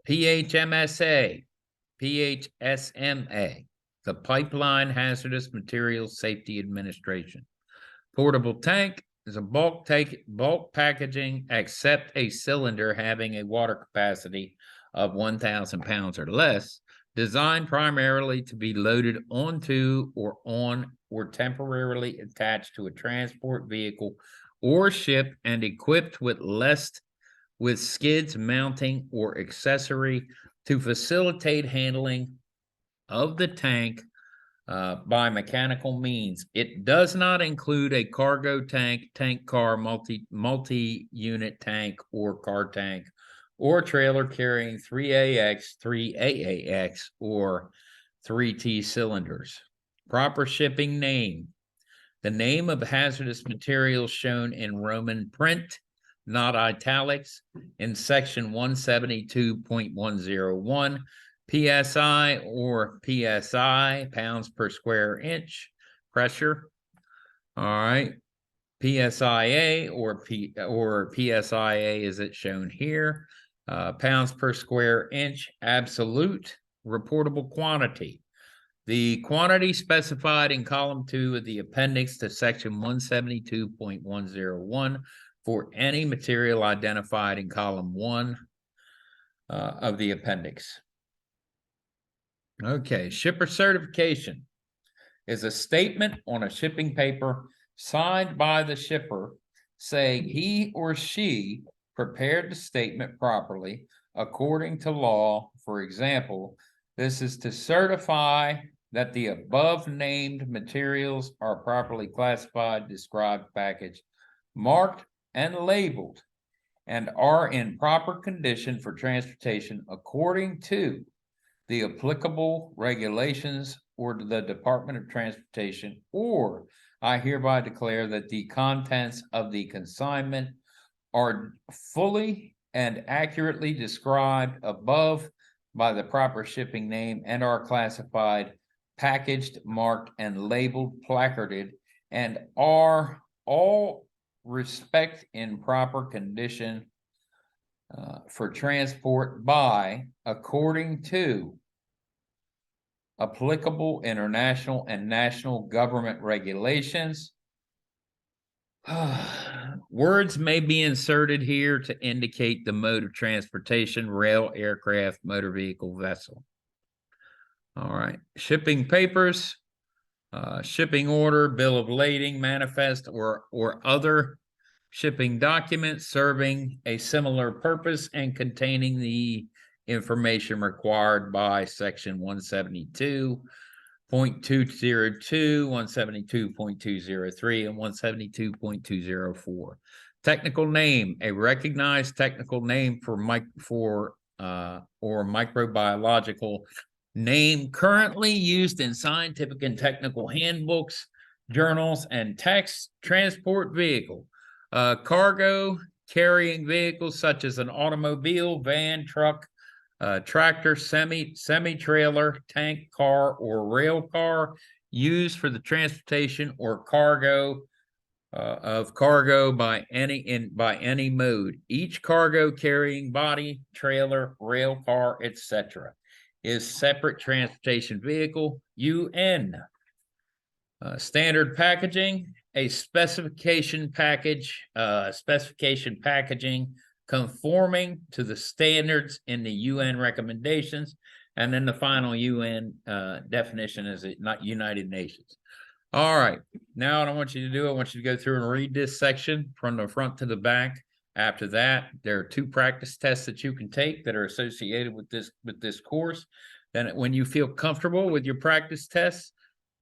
PHMSA, PHSMA, the Pipeline Hazardous Materials Safety Administration. Portable tank is a bulk packaging except a cylinder having a water capacity of 1,000 pounds or less, designed primarily to be loaded onto or temporarily attached to a transport vehicle or ship and equipped with skids, mounting, or accessory to facilitate handling of the tank by mechanical means. It does not include a cargo tank, tank car, multi-unit tank, or car tank, or trailer carrying 3AX, 3AAX, or 3T cylinders. Proper shipping name. The name of hazardous materials shown in Roman print, not italics, in section 172.101, PSI or PSI, pounds per square inch, pressure. All right. PSIA or PSIA is it shown here, pounds per square inch, absolute reportable quantity. The quantity specified in column 2 of the appendix to section 172.101 for any material identified in column 1 of the appendix. Okay, shipper certification is a statement on a shipping paper signed by the shipper saying he or she prepared the statement properly according to law. For example, this is to certify that the above named materials are properly classified, described, packaged, marked, and labeled, and are in proper condition for transportation according to the applicable regulations or the Department of Transportation, or I hereby declare that the contents of the consignment are fully and accurately described above by the proper shipping name and are classified, packaged, marked, and labeled, placarded, and are all respect in proper condition for transport by, according to applicable international and national government regulations. Words may be inserted here to indicate the mode of transportation: rail, aircraft, motor vehicle, vessel. All right, shipping papers, shipping order, bill of lading, manifest, or other shipping documents serving a similar purpose and containing the information required by section 172.202, 172.203, and 172.204. Technical name: a recognized technical name for or microbiological name currently used in scientific and technical handbooks, journals, and texts. Transport vehicle: cargo carrying vehicles such as an automobile, van, truck, tractor, semi-trailer, tank car, or rail car used for the transportation or cargo of cargo by any mode. Each cargo carrying body, trailer, rail car, etc. is separate transportation vehicle. UN. Standard packaging: a specification packaging conforming to the standards in the UN recommendations. And then the final UN definition is not United Nations. All right, now what I want you to do, I want you to go through and read this section from the front to the back. After that, there are 2 practice tests that you can take that are associated with this course. Then when you feel comfortable with your practice tests,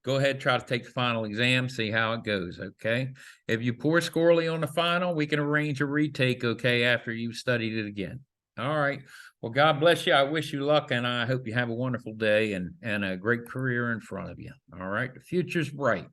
go ahead, try to take the final exam, see how it goes, okay? If you pour scorely on the final, we can arrange a retake, okay, after you've studied it again. All right. Well, God bless you. I wish you luck, and I hope you have a wonderful day and a great career in front of you. All right. The future's bright.